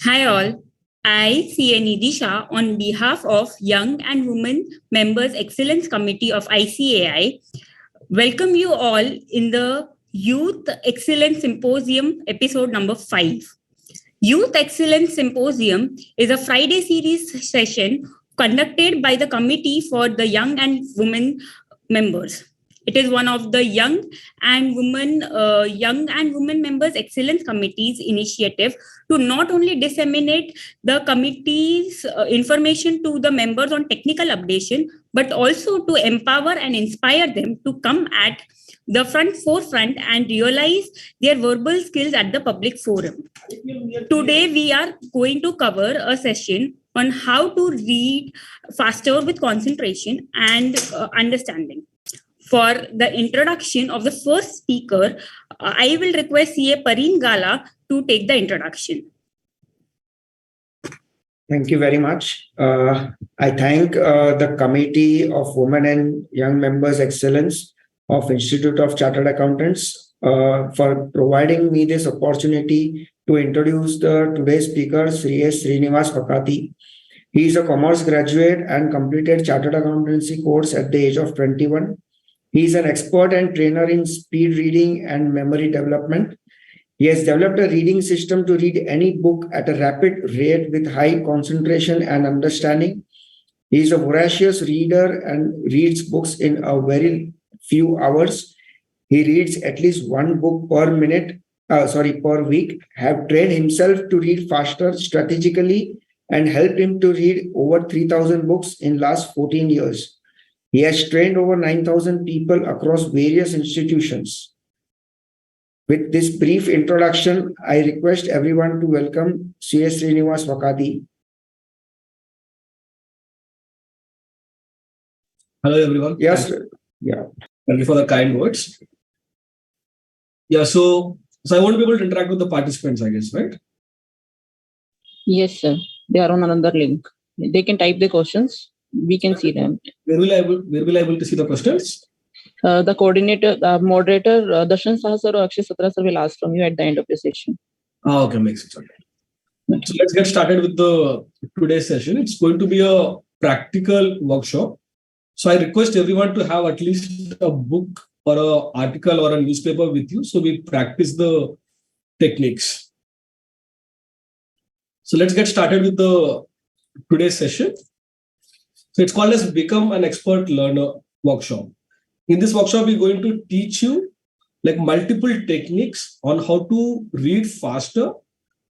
Hi all. I, CA Nidisha, on behalf of Young and Women Members Excellence Committee of ICAI, welcome you all in the Youth Excellence Symposium episode number 5. Youth Excellence Symposium is a Friday series session conducted by the Committee for the Young and Women members. It is one of the Young and Women Members Excellence Committee's initiative to not only disseminate the committee's information to the members on technical updation, but also to empower and inspire them to come at the forefront and realize their verbal skills at the public forum. Today, we are going to cover a session on how to read faster with concentration and understanding. For the introduction of the first speaker, I will request CA Pareen Gala to take the introduction. Thank you very much. I thank the Committee of Women and Young Members Excellence of Institute of Chartered Accountants for providing me this opportunity to introduce today's speaker, Sri S. Srinivas Vakati. He is a commerce graduate and completed Chartered Accountancy course at the age of 21. He is an expert and trainer in speed reading and memory development. He has developed a reading system to read any book at a rapid rate with high concentration and understanding. He is a voracious reader and reads books in a very few hours. He reads at least one book per week, have trained himself to read faster strategically and helped him to read over 3,000 books in last 14 years. He has trained over 9,000 people across various institutions. With this brief introduction, I request everyone to welcome C.S. Srinivas Vakati. Hello, everyone. Yes. Yeah. Thank you for the kind words. Yeah, so I won't be able to interact with the participants, I guess, right? Yes, sir. They are on another link. They can type the questions. We can see them. Where will I be able to see the questions? The coordinator, moderator, Darshan Saha sir or Akshay Satra sir will ask from you at the end of the session. Okay, makes sense. Okay. So let's get started with today's session. It's going to be a practical workshop. So I request everyone to have at least a book or an article or a newspaper with you, so we practice the techniques. So let's get started with today's session. So it's called as Become an Expert Learner workshop. In this workshop, we're going to teach you multiple techniques on how to read faster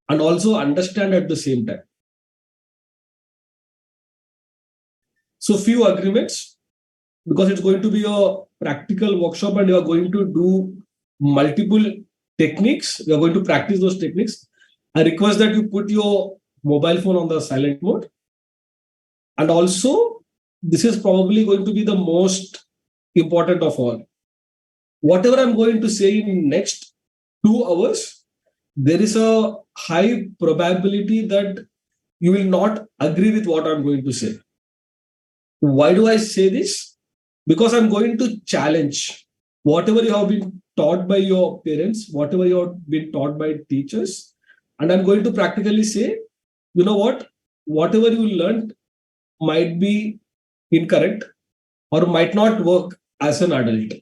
and also understand at the same time. So few agreements, because it's going to be a practical workshop and you are going to do multiple techniques. We are going to practice those techniques. I request that you put your mobile phone on the silent mode. And also, this is probably going to be the most important of all. Whatever I'm going to say in next 2 hours, there is a high probability that you will not agree with what I'm going to say. Why do I say this? Because I'm going to challenge whatever you have been taught by your parents, whatever you have been taught by teachers. And I'm going to practically say, you know what? Whatever you learned might be incorrect or might not work as an adult.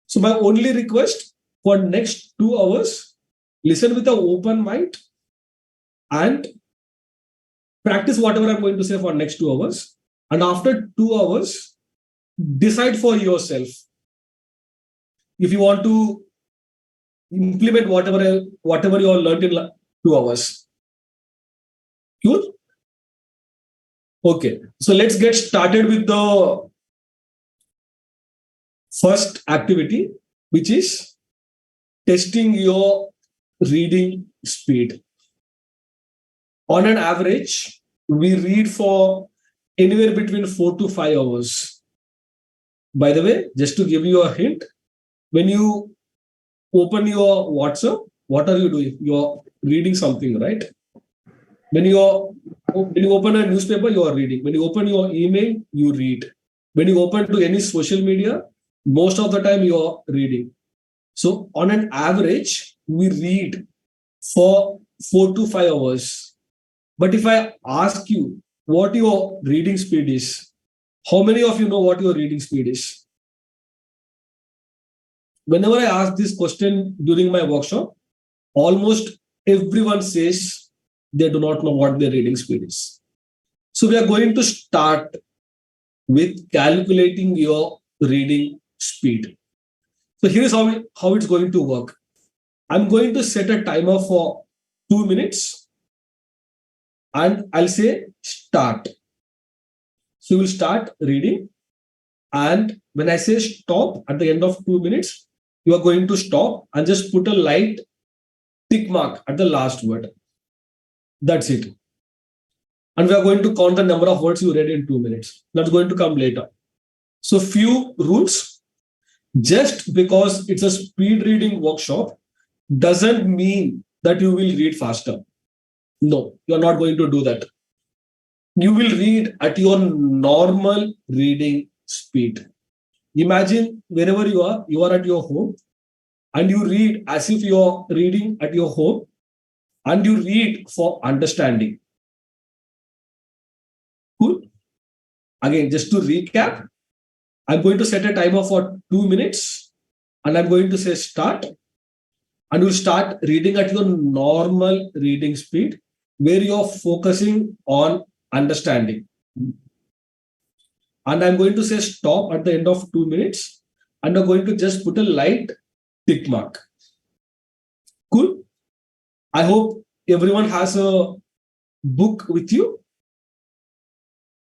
So my only request for next 2 hours, listen with an open mind and practice whatever I'm going to say for next 2 hours. And after 2 hours, decide for yourself if you want to implement whatever you all learned in 2 hours. Good? Okay, so let's get started with the first activity, which is testing your reading speed. On an average, we read for anywhere between 4 to 5 hours. By the way, just to give you a hint, when you open your WhatsApp, what are you doing? You're reading something, right? When you open a newspaper, you are reading. When you open your email, you read. When you open to any social media, most of the time you are reading. So on an average, we read for 4 to 5 hours. But if I ask you what your reading speed is, how many of you know what your reading speed is? Whenever I ask this question during my workshop, almost everyone says they do not know what their reading speed is. So we are going to start with calculating your reading speed. So here is how it's going to work. I'm going to set a timer for 2 minutes and I'll say start. So you will start reading. And when I say stop at the end of 2 minutes, you are going to stop and just put a light tick mark at the last word. That's it. And we are going to count the number of words you read in 2 minutes. That's going to come later. So few rules. Just because it's a speed reading workshop doesn't mean that you will read faster. No, you're not going to do that. You will read at your normal reading speed. Imagine wherever you are at your home and you read as if you're reading at your home and you read for understanding. Cool. Again, just to recap, I'm going to set a timer for 2 minutes and I'm going to say start. And you'll start reading at your normal reading speed where you're focusing on understanding. And I'm going to say stop at the end of 2 minutes and I'm going to just put a light tick mark. Cool. I hope everyone has a book with you.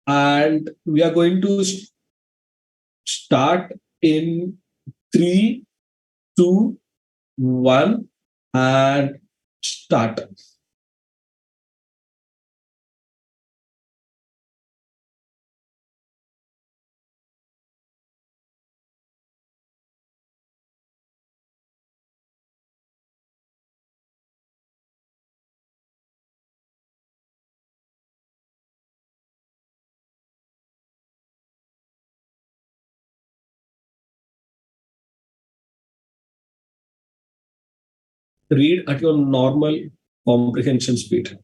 And we are going to start in 3, 2, 1, and start. Read at your normal comprehension speed.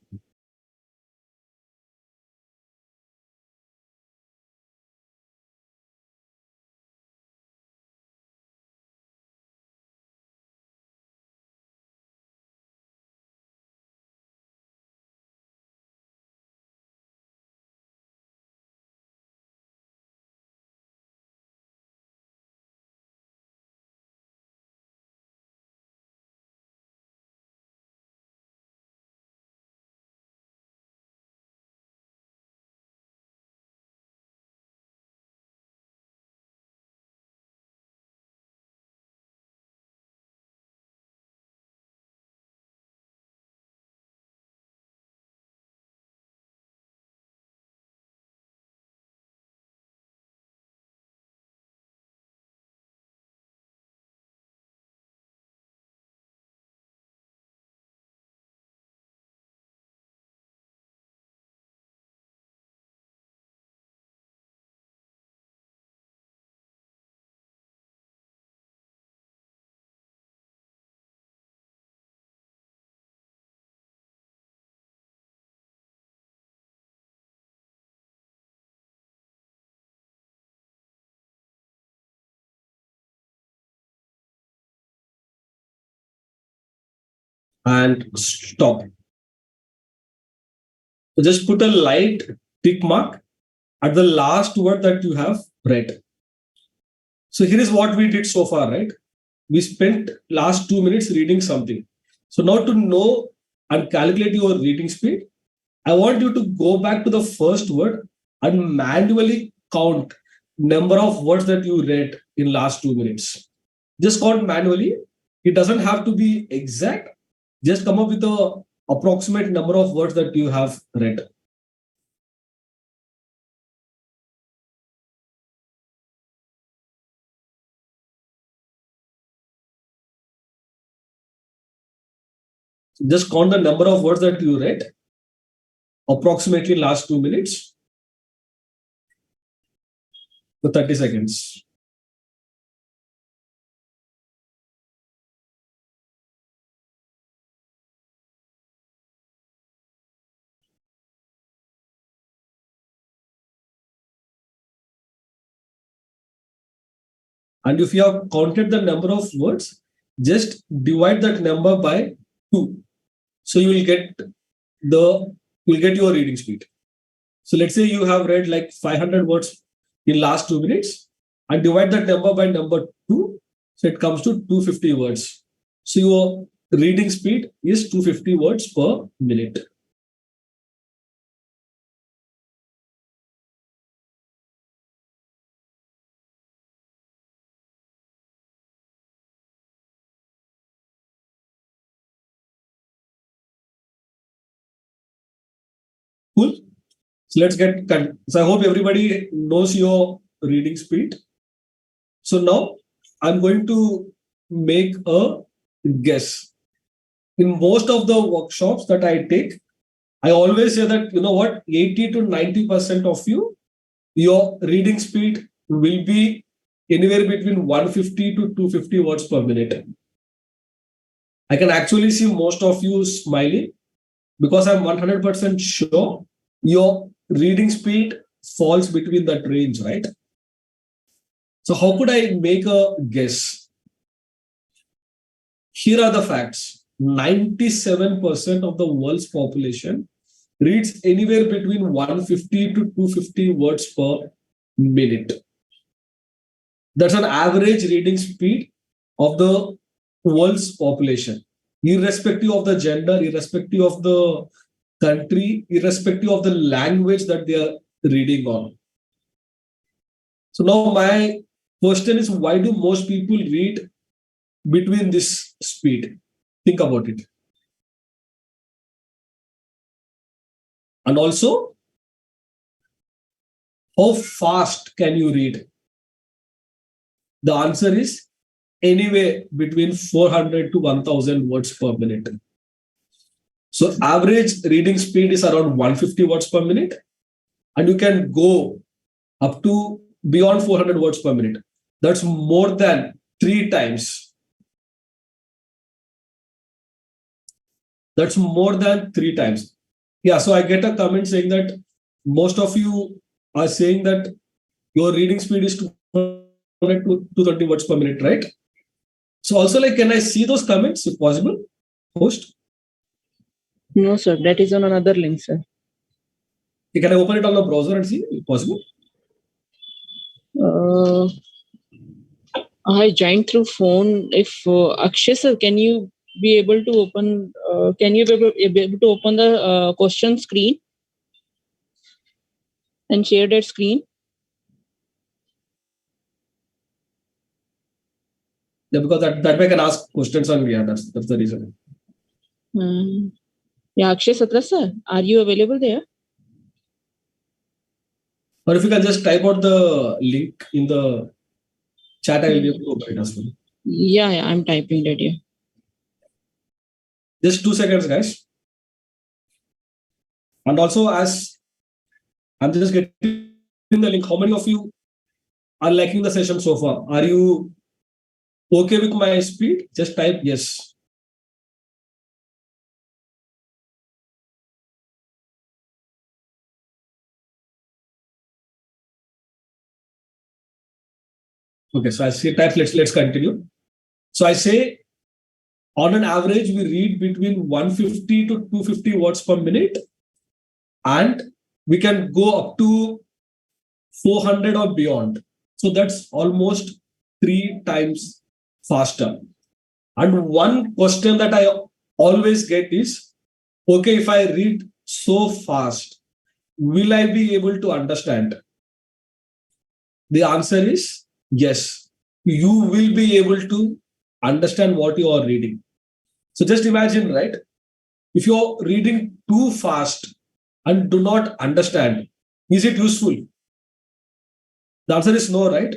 And stop. So just put a light tick mark at the last word that you have read. So here is what we did so far, right? We spent last 2 minutes reading something. So now to know and calculate your reading speed, I want you to go back to the first word and manually count number of words that you read in last 2 minutes. Just count manually. It doesn't have to be exact. Just come up with a approximate number of words that you have read. Just count the number of words that you read approximately last 2 minutes for 30 seconds. And if you have counted the number of words, just divide that number by 2. So you will get your reading speed. So let's say you have read like 500 words in last 2 minutes and divide that number by number 2. So it comes to 250 words. So your reading speed is 250 words per minute. Cool. So let's get. So I hope everybody knows your reading speed. So now I'm going to make a guess. In most of the workshops that I take, I always say that, 80 to 90% of you, your reading speed will be anywhere between 150 to 250 words per minute. I can actually see most of you smiling because I'm 100% sure your reading speed falls between that range, right? So how could I make a guess? Here are the facts. 97% of the world's population reads anywhere between 150 to 250 words per minute. That's an average reading speed of the world's population, irrespective of the gender, irrespective of the country, irrespective of the language that they are reading on. So now my question is, why do most people read between this speed? Think about it. And also, how fast can you read? The answer is anywhere between 400 to 1000 words per minute. So average reading speed is around 150 words per minute. And you can go up to beyond 400 words per minute. That's more than 3 times. That's more than 3 times. Yeah, so I get a comment saying that most of you are saying that your reading speed is 200 to 230 words per minute, right? So also, can I see those comments if possible? Host? No, sir. That is on another link, sir. Can I open it on the browser and see if possible? I joined through phone. If Akshay sir, can you be able to open? Can you be able to open the question screen and share that screen? Yeah, because that way I can ask questions on. Yeah, that's the reason. Yeah, Akshay Satra sir, are you available there? Or if you can just type out the link in the chat, I will be able to open it as well. Yeah, I'm typing that here. Just 2 seconds, guys. And also, as I'm just getting the link, how many of you are liking the session so far? Are you okay with my speed? Just type yes. Okay, so I say type, let's continue. So I say, on an average, we read between 150 to 250 words per minute, and we can go up to 400 or beyond. So that's almost 3 times faster. And one question that I always get is, okay, if I read so fast, will I be able to understand? The answer is yes. You will be able to understand what you are reading. So just imagine, right? If you're reading too fast and do not understand, is it useful? The answer is no, right?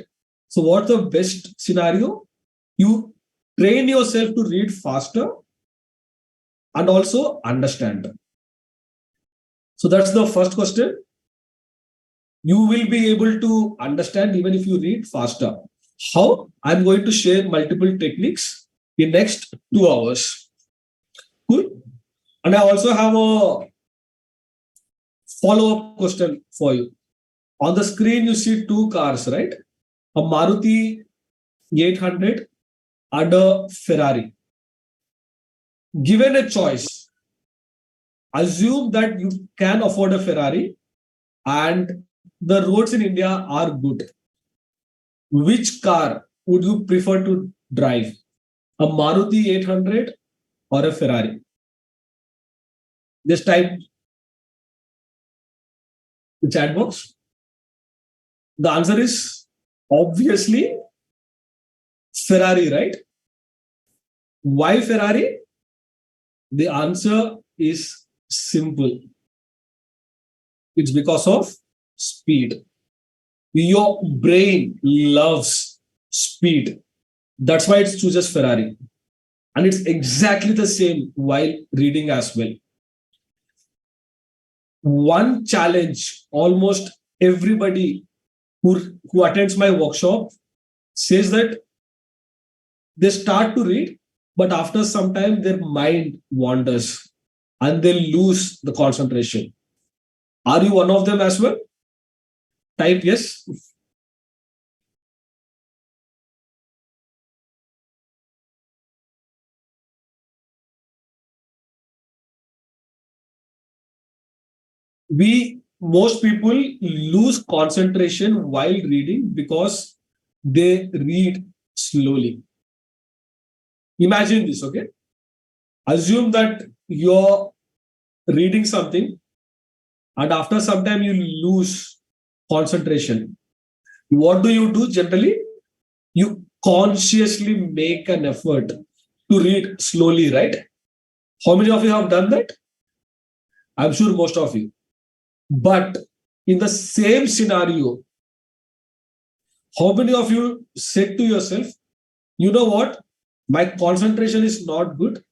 So what's the best scenario? You train yourself to read faster and also understand. So that's the first question. You will be able to understand even if you read faster. How? I'm going to share multiple techniques in next 2 hours. Cool. And I also have a follow-up question for you. On the screen, you see 2 cars, right? A Maruti 800 and a Ferrari. Given a choice, assume that you can afford a Ferrari and the roads in India are good. Which car would you prefer to drive? A Maruti 800 or a Ferrari? Just type the chat box. The answer is obviously Ferrari, right? Why Ferrari? The answer is simple. It's because of speed. Your brain loves speed. That's why it chooses Ferrari. And it's exactly the same while reading as well. One challenge almost everybody who attends my workshop says that they start to read, but after some time their mind wanders and they lose the concentration. Are you one of them as well? Type yes. Most people lose concentration while reading because they read slowly. Imagine this, okay? Assume that you're reading something and after some time you lose concentration. What do you do generally? You consciously make an effort to read slowly, right? How many of you have done that? I'm sure most of you. But in the same scenario, how many of you said to yourself, you know what? My concentration is not good.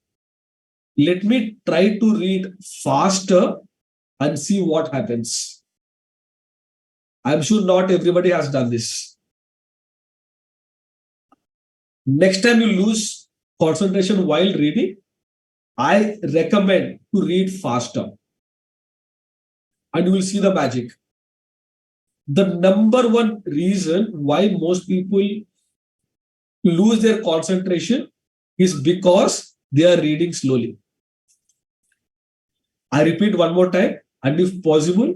Let me try to read faster and see what happens. I'm sure not everybody has done this. Next time you lose concentration while reading, I recommend to read faster. And you will see the magic. The number one reason why most people lose their concentration is because they are reading slowly. I repeat one more time, and if possible,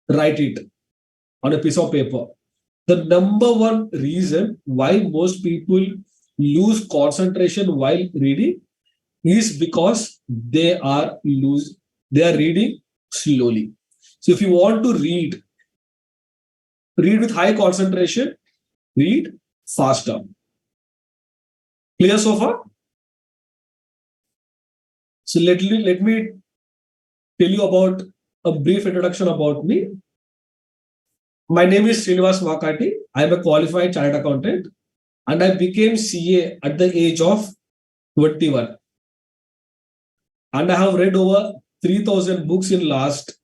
write it on a piece of paper. The number one reason why most people lose concentration while reading is because they are reading slowly. So if you want to read with high concentration, read faster. Clear so far? So let me tell you about a brief introduction about me. My name is Srinivas Makati. I am a qualified chartered accountant and I became CA at the age of 21. And I have read over 3,000 books in last,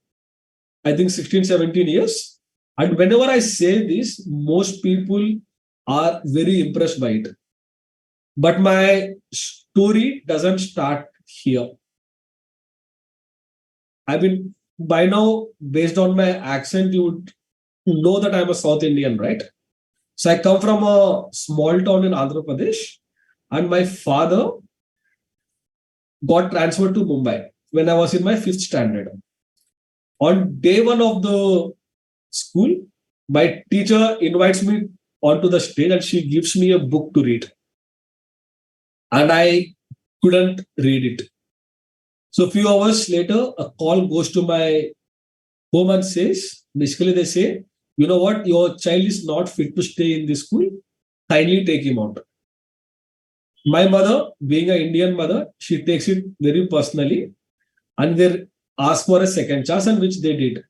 I think 16, 17 years. And whenever I say this, most people are very impressed by it. But my story doesn't start here. I mean, by now, based on my accent, you would know that I'm a South Indian, right? So I come from a small town in Andhra Pradesh, and my father got transferred to Mumbai when I was in my 5th standard. On day one of the school, my teacher invites me onto the stage and she gives me a book to read. And I couldn't read it. So a few hours later, a call goes to my home and says, basically they say, you know what, your child is not fit to stay in this school. Kindly take him out. My mother, being an Indian mother, she takes it very personally and they ask for a second chance, and which they did.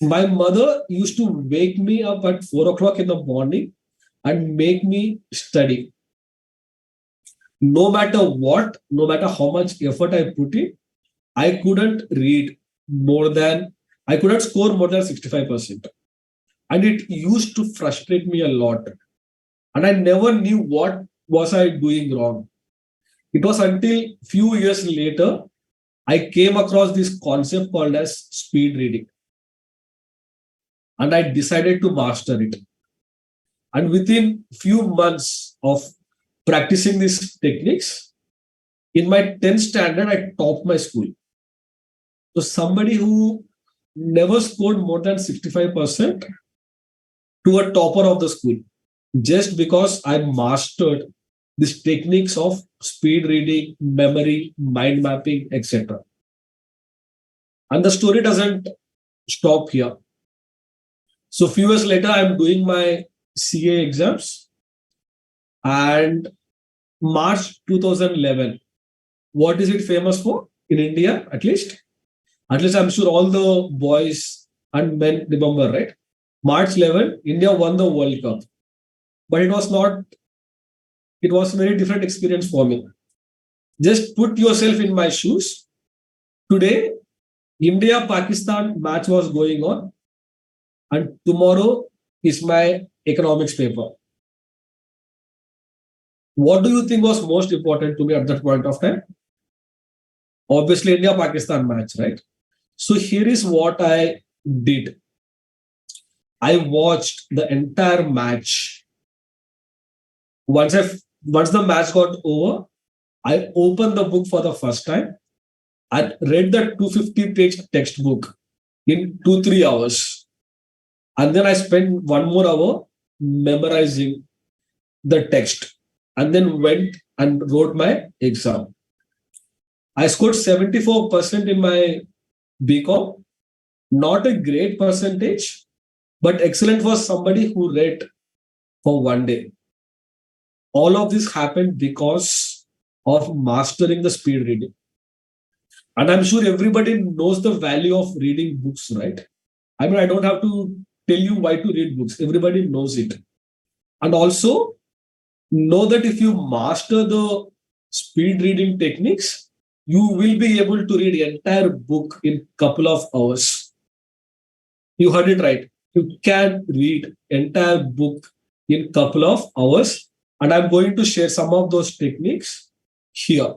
My mother used to wake me up at 4 o'clock in the morning and make me study. No matter what, no matter how much effort I put in, I couldn't score more than 65%. And it used to frustrate me a lot. And I never knew what was I doing wrong. It was until few years later, I came across this concept called as speed reading. And I decided to master it. And within few months of practicing these techniques, in my 10th standard, I topped my school. So somebody who never scored more than 65% to a topper of the school, just because I mastered these techniques of speed reading, memory, mind mapping, etc. And the story doesn't stop here. So a few years later, I'm doing my CA exams, and March 2011. What is it famous for in India, at least? At least I'm sure all the boys and men remember, right? March 11, India won the World Cup. But it was not, it was a very different experience for me. Just put yourself in my shoes. Today, India-Pakistan match was going on, and tomorrow is my economics paper. What do you think was most important to me at that point of time? Obviously, India-Pakistan match, right? So here is what I did. I watched the entire match. Once the match got over, I opened the book for the first time. I read the 250-page textbook in 2-3 hours. And then I spent 1 more hour memorizing the text, and then went and wrote my exam. I scored 74% in my BCom. Not a great percentage, but excellent for somebody who read for one day. All of this happened because of mastering the speed reading. And I'm sure everybody knows the value of reading books, right? I mean, I don't have to tell you why to read books. Everybody knows it. And also know that if you master the speed reading techniques, you will be able to read the entire book in a couple of hours. You heard it right. You can read entire book in a couple of hours. And I'm going to share some of those techniques here.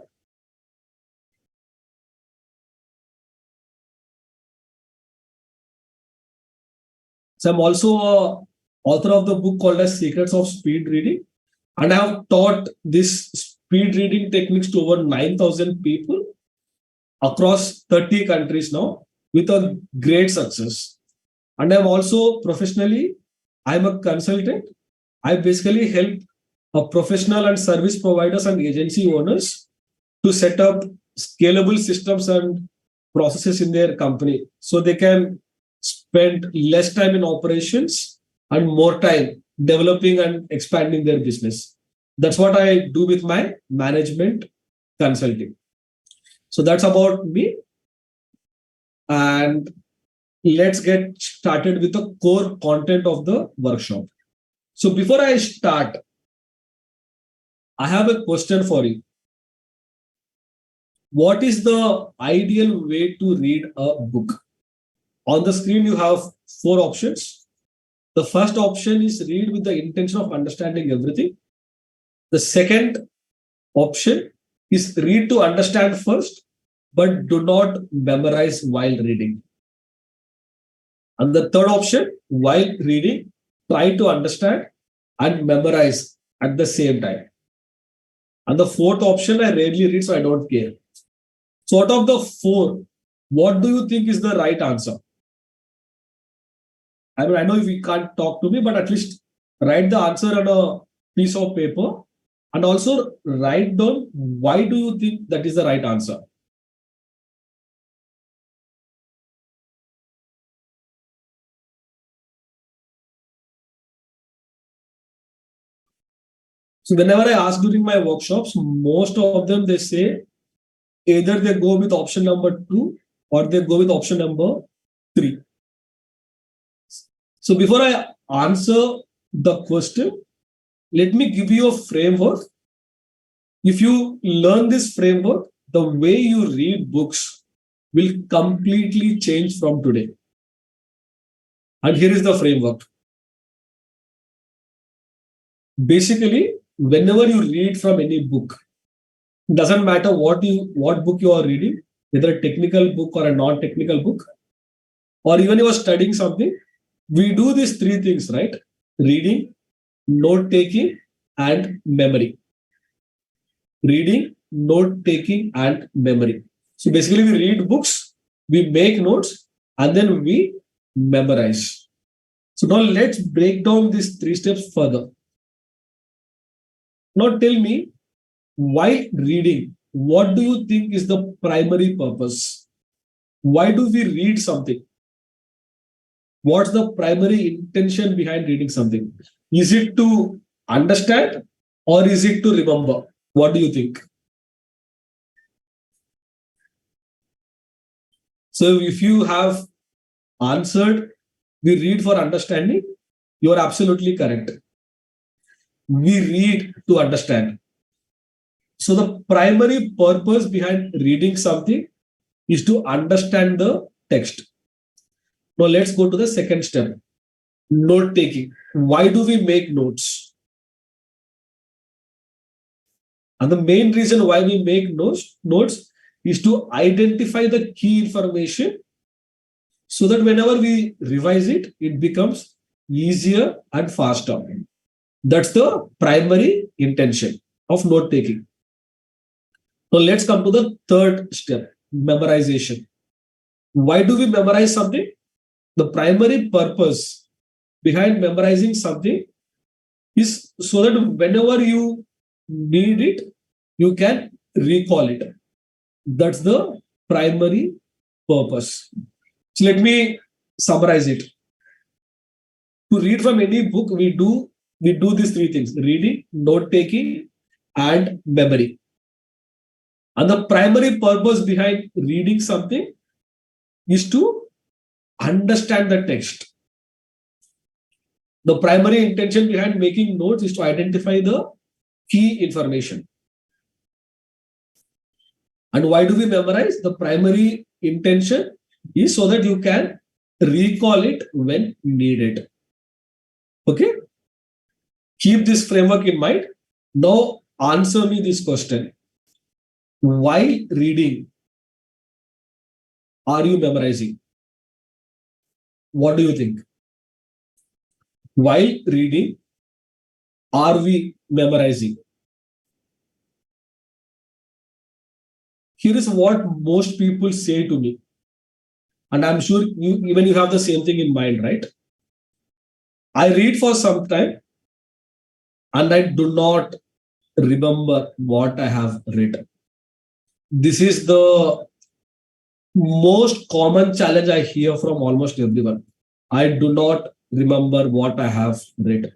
So I'm also an author of the book called as Secrets of Speed Reading. And I have taught this speed reading techniques to over 9,000 people across 30 countries now with a great success. And I'm also professionally, I'm a consultant. I basically help professional and service providers and agency owners to set up scalable systems and processes in their company so they can spend less time in operations and more time developing and expanding their business. That's what I do with my management consulting. So that's about me. And let's get started with the core content of the workshop. So before I start, I have a question for you. What is the ideal way to read a book? On the screen, you have 4 options. The first option is read with the intention of understanding everything. The second option is read to understand first, but do not memorize while reading. And the third option, while reading, try to understand and memorize at the same time. And the fourth option, I rarely read, so I don't care. So out of the 4, what do you think is the right answer? I mean, I know if you can't talk to me, but at least write the answer on a piece of paper and also write down why do you think that is the right answer. So whenever I ask during my workshops, most of them, they say either they go with option number 2 or they go with option number 3. So before I answer the question, let me give you a framework. If you learn this framework, the way you read books will completely change from today. And here is the framework. Basically, whenever you read from any book, it doesn't matter what book you are reading, whether a technical book or a non-technical book, or even you are studying something, we do these 3 things, right? Reading, note-taking, and memory. Reading, note-taking, and memory. So basically, we read books, we make notes, and then we memorize. So now let's break down these 3 steps further. Now tell me, why reading? What do you think is the primary purpose? Why do we read something? What's the primary intention behind reading something? Is it to understand or is it to remember? What do you think? So if you have answered, we read for understanding, you are absolutely correct. We read to understand. So the primary purpose behind reading something is to understand the text. Now let's go to the second step, note taking. Why do we make notes? And the main reason why we make notes is to identify the key information so that whenever we revise it, it becomes easier and faster. That's the primary intention of note taking. Now let's come to the third step, memorization. Why do we memorize something? The primary purpose behind memorizing something is so that whenever you need it, you can recall it. That's the primary purpose. So let me summarize it. To read from any book, we do these 3 things: reading, note taking, and memory. And the primary purpose behind reading something is to understand the text. The primary intention behind making notes is to identify the key information. And why do we memorize? The primary intention is so that you can recall it when needed. Okay? Keep this framework in mind. Now answer me this question. While reading, are you memorizing? What do you think? While reading, are we memorizing? Here is what most people say to me. And I'm sure you have the same thing in mind, right? I read for some time and I do not remember what I have read. This is the most common challenge I hear from almost everyone. I do not remember what I have read.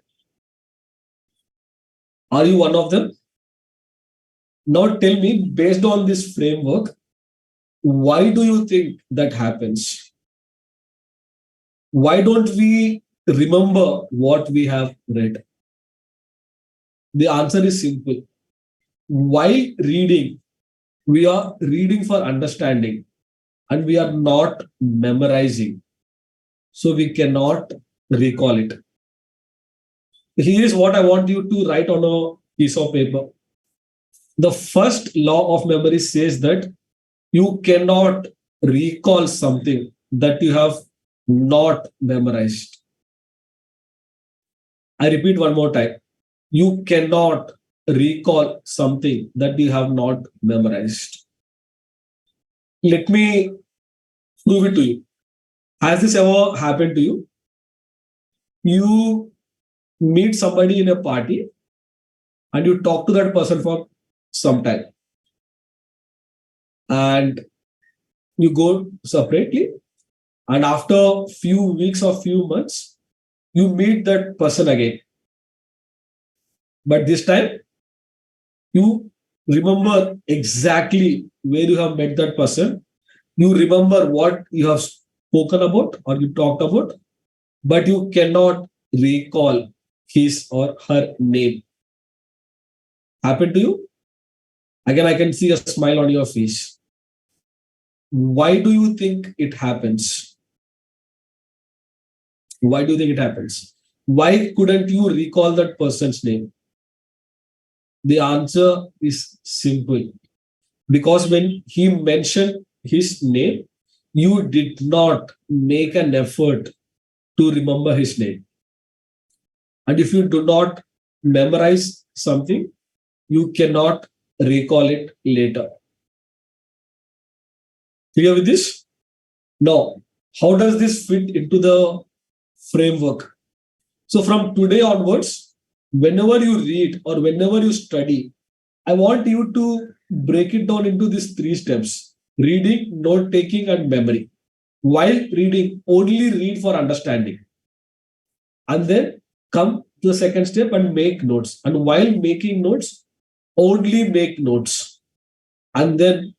Are you one of them? Now tell me, based on this framework, why do you think that happens? Why don't we remember what we have read? The answer is simple. While reading, we are reading for understanding and we are not memorizing. So we cannot recall it. Here is what I want you to write on a piece of paper. The first law of memory says that you cannot recall something that you have not memorized. I repeat one more time. You cannot recall something that you have not memorized. Let me prove it to you. Has this ever happened to you? You meet somebody in a party and you talk to that person for some time. And you go separately. And after few weeks or few months, you meet that person again. But this time, you remember exactly where you have met that person. You remember what you have spoken about or you talked about, but you cannot recall his or her name. Happened to you? Again, I can see a smile on your face. Why do you think it happens? Why do you think it happens? Why couldn't you recall that person's name? The answer is simple. Because when he mentioned his name, you did not make an effort to remember his name. And if you do not memorize something, you cannot recall it later. Clear with this? Now, how does this fit into the framework? So from today onwards, whenever you read or whenever you study, I want you to break it down into these 3 steps: reading, note taking, and memory. While reading, only read for understanding. And then come to the second step and make notes. And while making notes, only make notes. And then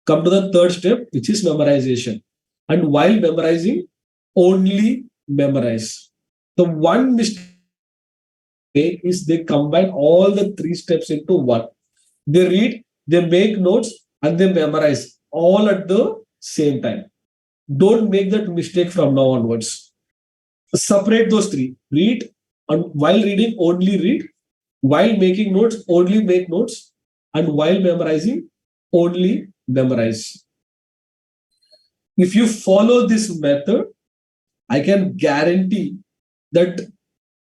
come to the third step, which is memorization. And while memorizing, only memorize. The one mistake is they combine all the 3 steps into one. They read, they make notes, and they memorize all at the same time. Don't make that mistake from now onwards. Separate those 3. Read, and while reading, only read. While making notes, only make notes. And while memorizing, only memorize. If you follow this method, I can guarantee that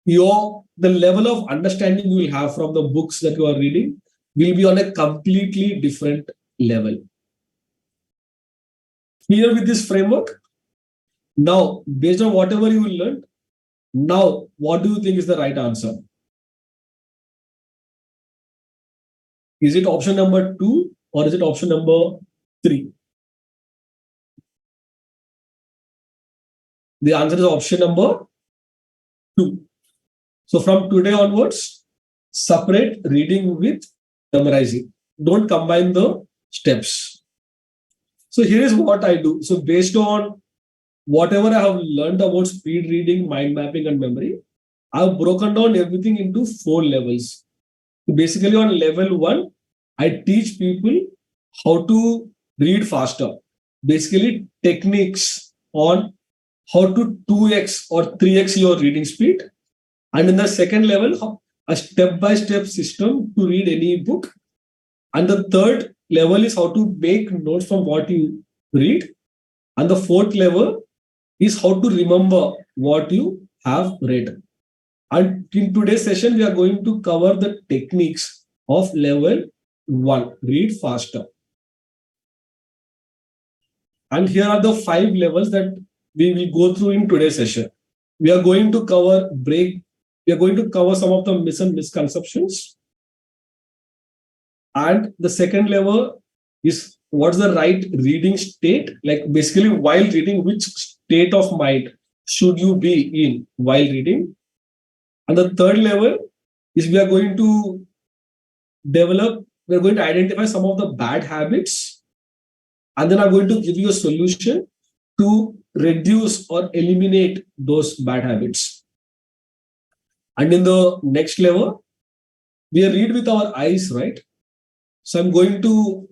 the level of understanding you will have from the books that you are reading will be on a completely different level. Clear with this framework? Now, based on whatever you learned, now what do you think is the right answer? Is it option number 2 or is it option number 3? The answer is option number 2. So from today onwards, separate reading with memorizing. Don't combine the steps. So here is what I do. So based on whatever I have learned about speed reading, mind mapping, and memory, I've broken down everything into 4 levels. Basically, on level 1, I teach people how to read faster. Basically, techniques on how to 2x or 3x your reading speed. And in the second level, a step-by-step system to read any book. And the third level is how to make notes from what you read. And the fourth level is how to remember what you have read. And in today's session, we are going to cover the techniques of level 1, read faster. And here are the 5 levels that we will go through in today's session. We are going to cover some of the myths and misconceptions. And the second level is what's the right reading state? Like basically while reading, which state of mind should you be in while reading? And the third level is we're going to identify some of the bad habits. And then I'm going to give you a solution to reduce or eliminate those bad habits. And in the next level, we read with our eyes, right? So I'm going to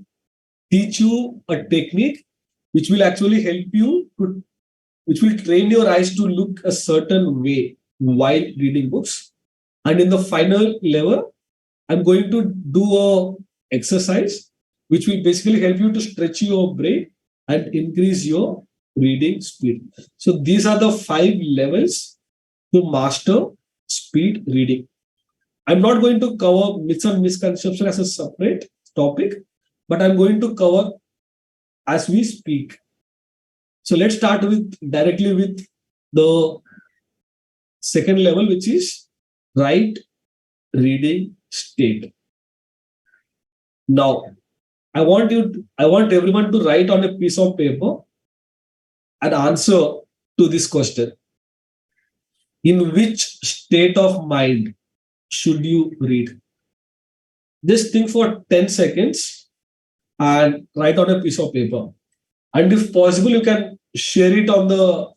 teach you a technique which will actually help you which will train your eyes to look a certain way while reading books. And in the final level, I'm going to do a exercise which will basically help you to stretch your brain and increase your reading speed. So these are the 5 levels to master speed reading. I'm not going to cover myths and misconceptions as a separate topic, but I'm going to cover as we speak. So let's start directly with the second level, which is right reading state. Now, I want everyone to write on a piece of paper an answer to this question. In which state of mind should you read? Just think for 10 seconds and write on a piece of paper. And if possible, you can share it on the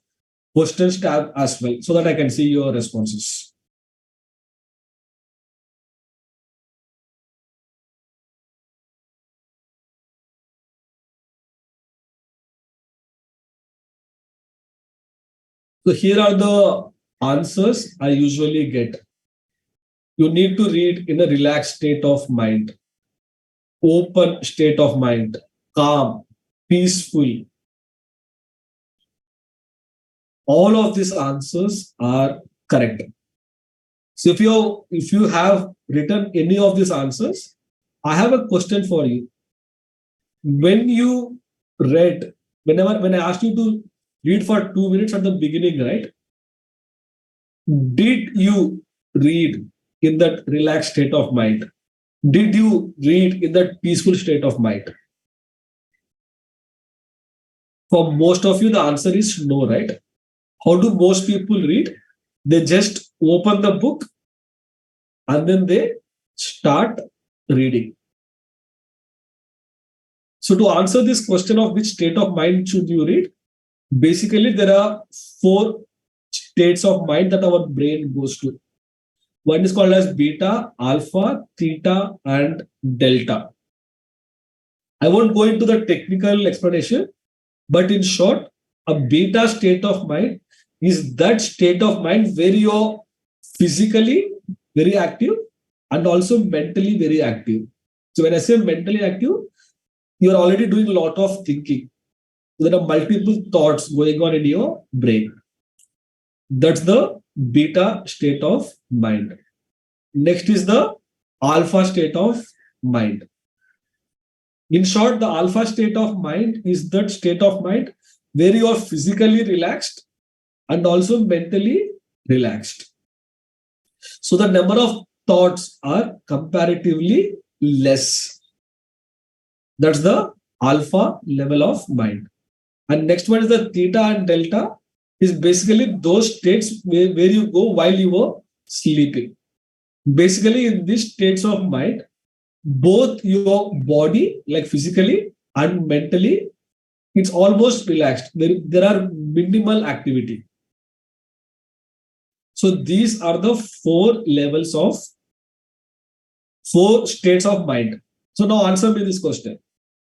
questions tab as well so that I can see your responses. So here are the answers I usually get. You need to read in a relaxed state of mind, open state of mind, calm, peaceful. All of these answers are correct. So if you have written any of these answers, I have a question for you. When you read, when I asked you to read for 2 minutes at the beginning, right? Did you read in that relaxed state of mind? Did you read in that peaceful state of mind? For most of you, the answer is no, right? How do most people read? They just open the book and then they start reading. So to answer this question of which state of mind should you read, basically there are 4 states of mind that our brain goes to. One is called as beta, alpha, theta, and delta. I won't go into the technical explanation, but in short, a beta state of mind is that state of mind where you're physically very active and also mentally very active. So when I say mentally active, you're already doing a lot of thinking. There are multiple thoughts going on in your brain. That's the beta state of mind. Next is the alpha state of mind. In short, the alpha state of mind is that state of mind where you are physically relaxed and also mentally relaxed. So the number of thoughts are comparatively less. That's the alpha level of mind. And next one is the theta and delta, is basically those states where you go while you were sleeping. Basically, in these states of mind, both your body, like physically and mentally, it's almost relaxed. There are minimal activity. So these are the 4 levels of 4 states of mind. So now answer me this question.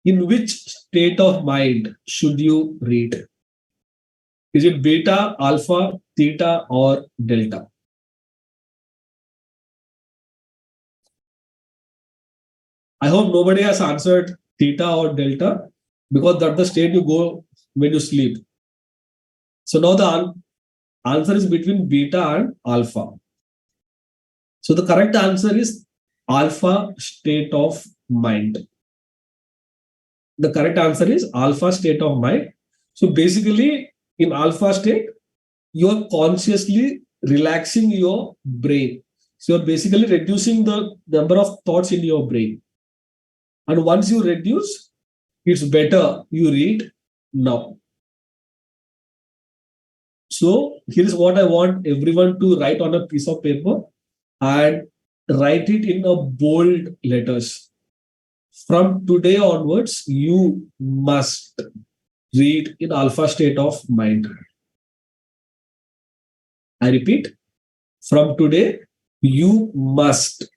In which state of mind should you read? Is it beta, alpha, theta, or delta? I hope nobody has answered theta or delta, because that's the state you go when you sleep. So now the answer is between beta and alpha. So the correct answer is alpha state of mind. The correct answer is alpha state of mind. So basically, in alpha state, you're consciously relaxing your brain. So you're basically reducing the number of thoughts in your brain. And once you reduce, it's better you read now. So here is what I want everyone to write on a piece of paper and write it in a bold letters. From today onwards, you must read in alpha state of mind. I repeat, from today, you must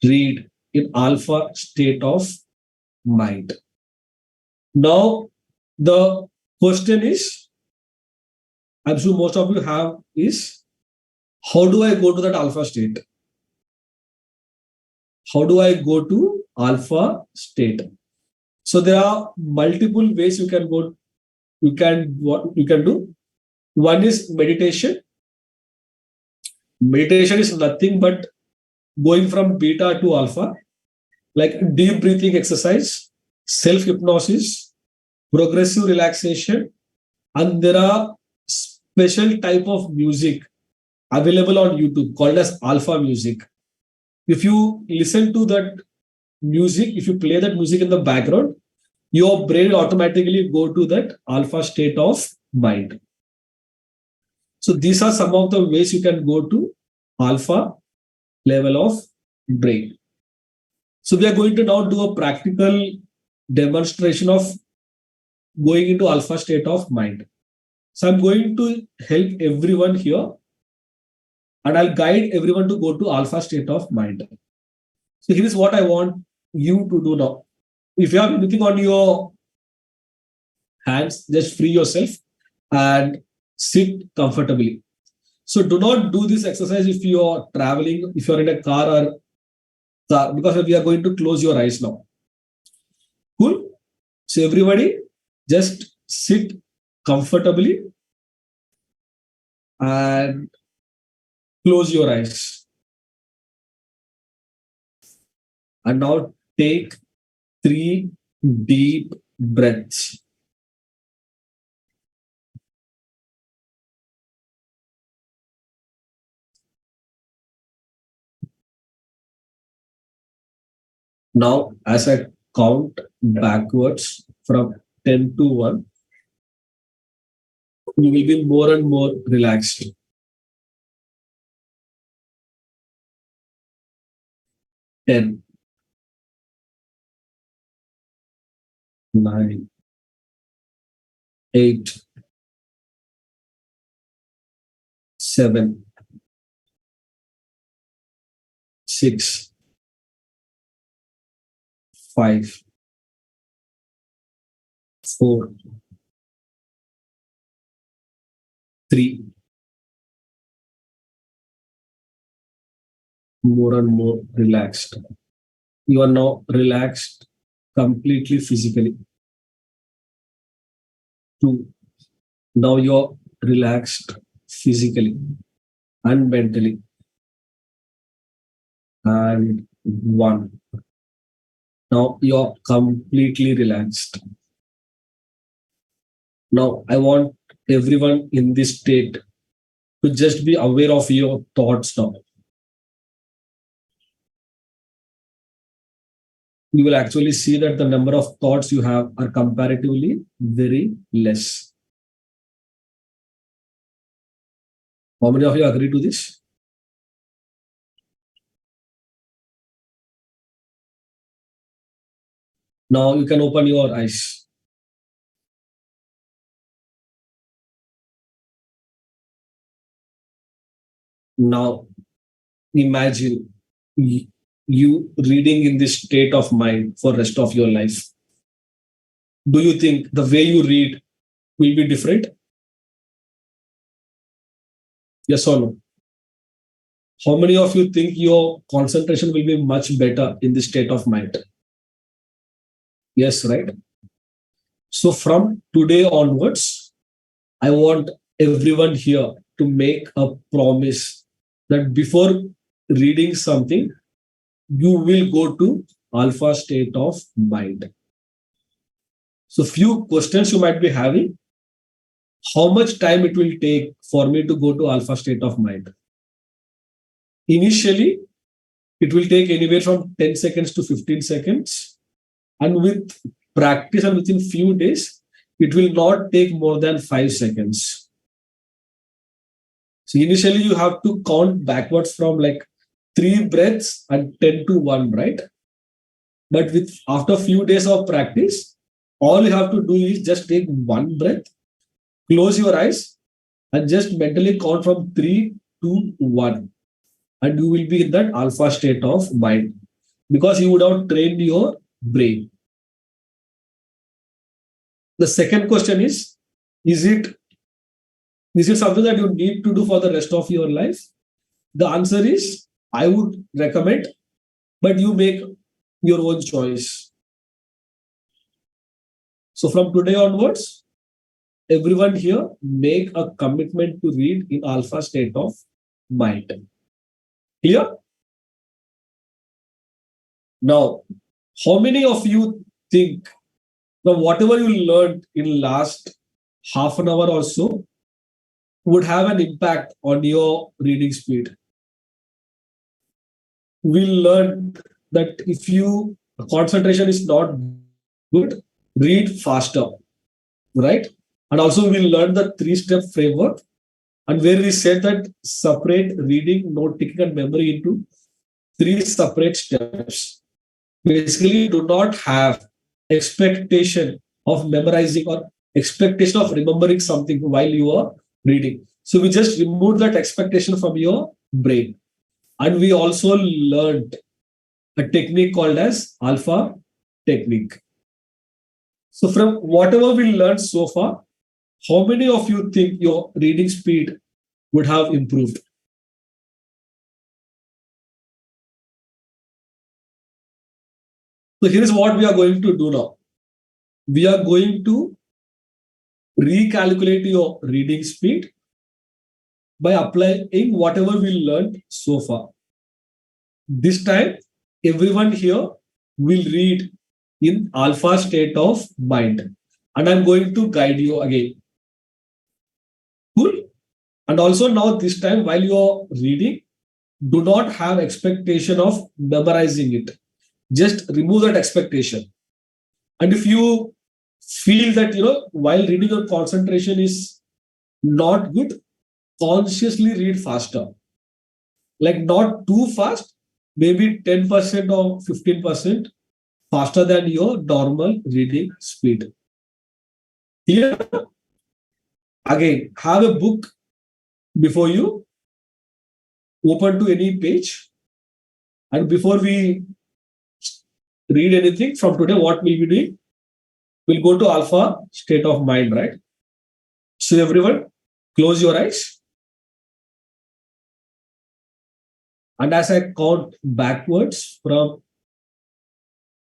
read in alpha state of mind. Now, the question is, I'm sure most of you have, is how do I go to that alpha state? How do I go to alpha state? So there are multiple ways you can go. What you can do. One is meditation. Meditation is nothing but going from beta to alpha, like deep breathing exercise, self-hypnosis, progressive relaxation, and there are special type of music available on YouTube called as alpha music. If you listen to that music, if you play that music in the background, your brain will automatically go to that alpha state of mind. So these are some of the ways you can go to alpha level of brain. So we are going to now do a practical demonstration of going into alpha state of mind. So I'm going to help everyone here and I'll guide everyone to go to alpha state of mind. So here is what I want you to do now. If you have anything on your hands, just free yourself and sit comfortably. So do not do this exercise if you are traveling, if you're in a car or car, because we are going to close your eyes now. Cool? So everybody just sit comfortably and close your eyes. And now take 3 deep breaths. Now, as I count backwards from 10 to 1, you will be more and more relaxed. 10, 9, 8, 7, 6, 5, 4, 3, more and more relaxed. You are now relaxed completely physically. 2, now you're relaxed physically and mentally. And 1, now you're completely relaxed. Now I want everyone in this state to just be aware of your thoughts now. You will actually see that the number of thoughts you have are comparatively very less. How many of you agree to this? Now you can open your eyes. Now imagine you reading in this state of mind for rest of your life. Do you think the way you read will be different? Yes or no? How many of you think your concentration will be much better in this state of mind? Yes, right? So from today onwards, I want everyone here to make a promise that before reading something, you will go to alpha state of mind. So few questions you might be having. How much time it will take for me to go to alpha state of mind? Initially, it will take anywhere from 10 seconds to 15 seconds. And with practice and within few days, it will not take more than 5 seconds. So initially you have to count backwards from like 3 breaths and 10 to 1, right? But with after a few days of practice, all you have to do is just take 1 breath, close your eyes, and just mentally count from 3 to 1. And you will be in that alpha state of mind because you would have trained your brain. The second question is it something that you need to do for the rest of your life? The answer is, I would recommend, but you make your own choice. So from today onwards, everyone here make a commitment to read in alpha state of mind. Clear? Now, how many of you think that whatever you learned in last half an hour or so would have an impact on your reading speed? We learned that if you concentration is not good, read faster, right? And also we learned the 3-step framework, and where we said that separate reading, note taking, and memory into 3 separate steps. Basically, do not have expectation of memorizing or expectation of remembering something while you are reading. So we just remove that expectation from your brain. And we also learned a technique called as alpha technique. So from whatever we learned so far, how many of you think your reading speed would have improved? So here is what we are going to do now. We are going to recalculate your reading speed by applying whatever we learned so far. This time, everyone here will read in alpha state of mind. And I'm going to guide you again. Cool. And also now this time while you're reading, do not have expectation of memorizing it. Just remove that expectation. And if you feel that, while reading your concentration is not good, consciously read faster. Like not too fast, maybe 10% or 15% faster than your normal reading speed. Here, again, have a book before you, open to any page. And before we read anything from today, what we'll be doing? We'll go to alpha state of mind, right? So everyone, close your eyes. And as I count backwards from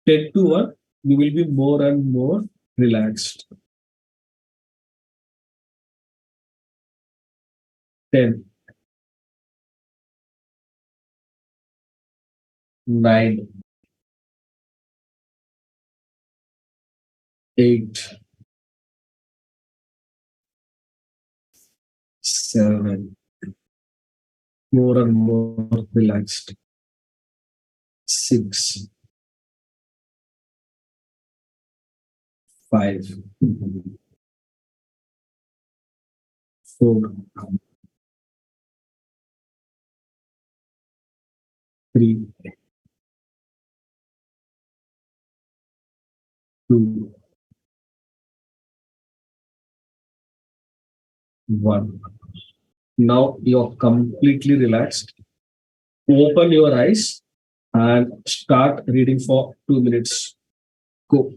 10 to 1, you will be more and more relaxed. 10, 9, 8, 7, more and more relaxed. 6, 5, 4, 3, 2, 1. Now you're completely relaxed. Open your eyes and start reading for 2 minutes. Go.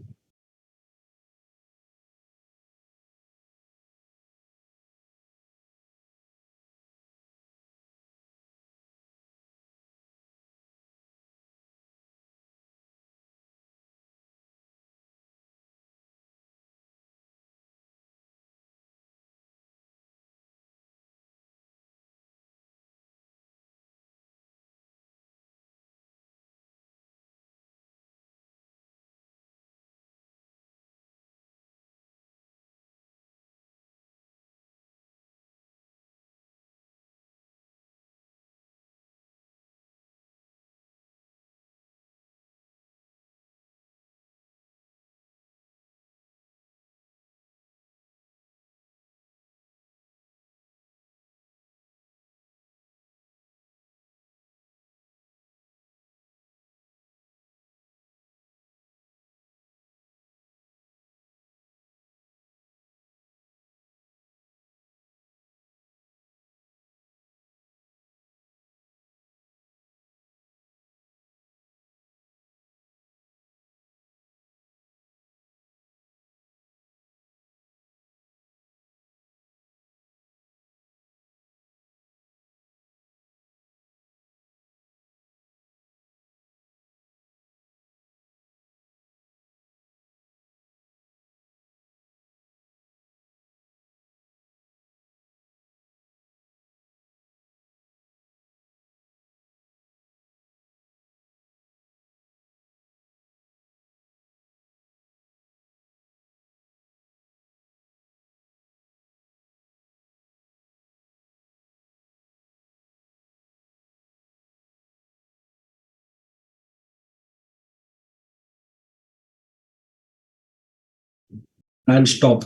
And stop.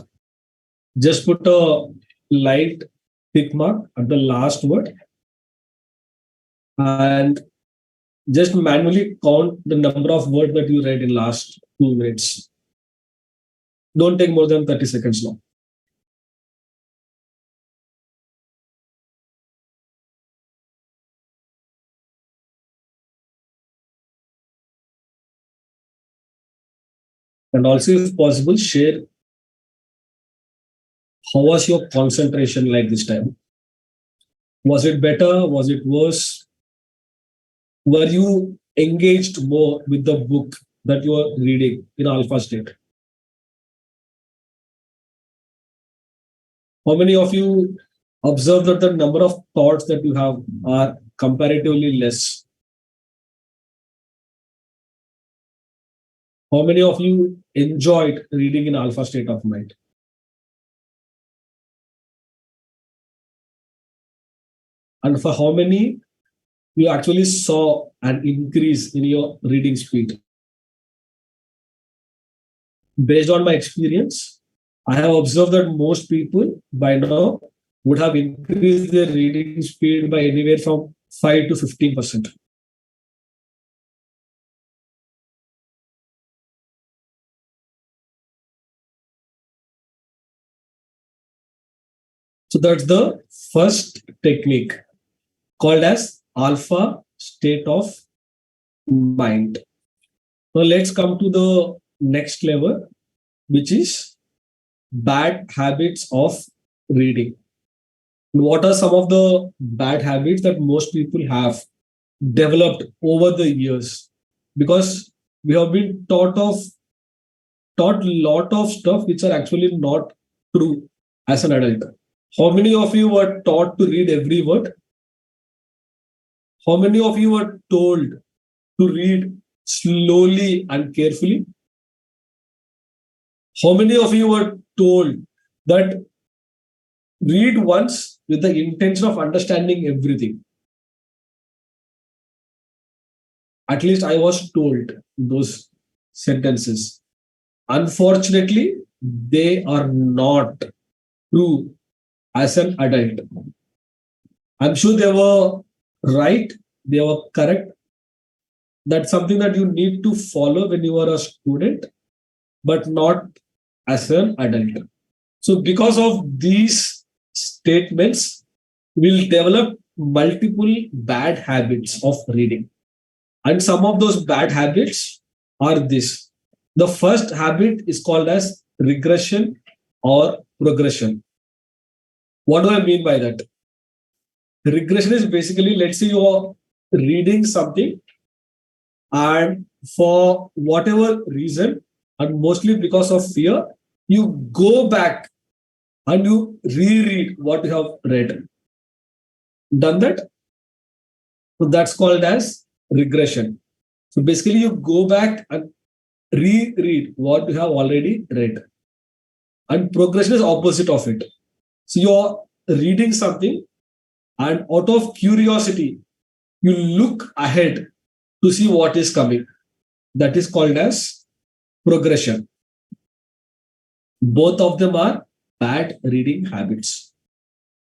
Just put a light tick mark at the last word and just manually count the number of words that you read in last 2 minutes. Don't take more than 30 seconds now. And also, if possible, share how was your concentration like this time? Was it better? Was it worse? Were you engaged more with the book that you are reading in alpha state? How many of you observe that the number of thoughts that you have are comparatively less? How many of you enjoyed reading in alpha state of mind? And for how many you actually saw an increase in your reading speed? Based on my experience, I have observed that most people by now would have increased their reading speed by anywhere from 5 to 15%. So that's the first technique called as alpha state of mind. Now let's come to the next level, which is bad habits of reading. What are some of the bad habits that most people have developed over the years? Because we have been taught a lot of stuff which are actually not true as an adult. How many of you were taught to read every word? How many of you were told to read slowly and carefully? How many of you were told that read once with the intention of understanding everything? At least I was told those sentences. Unfortunately, they are not true as an adult. I'm sure they were right, they were correct. That's something that you need to follow when you are a student, but not as an adult. So, because of these statements, we'll develop multiple bad habits of reading. And some of those bad habits are this. The first habit is called as regression or progression. What do I mean by that? Regression is basically, let's say you're reading something, and for whatever reason, and mostly because of fear, you go back and you reread what you have read. Done that? So that's called as regression. So basically, you go back and reread what you have already read. And progression is opposite of it. So you're reading something, and out of curiosity, you look ahead to see what is coming. That is called as progression. Both of them are bad reading habits.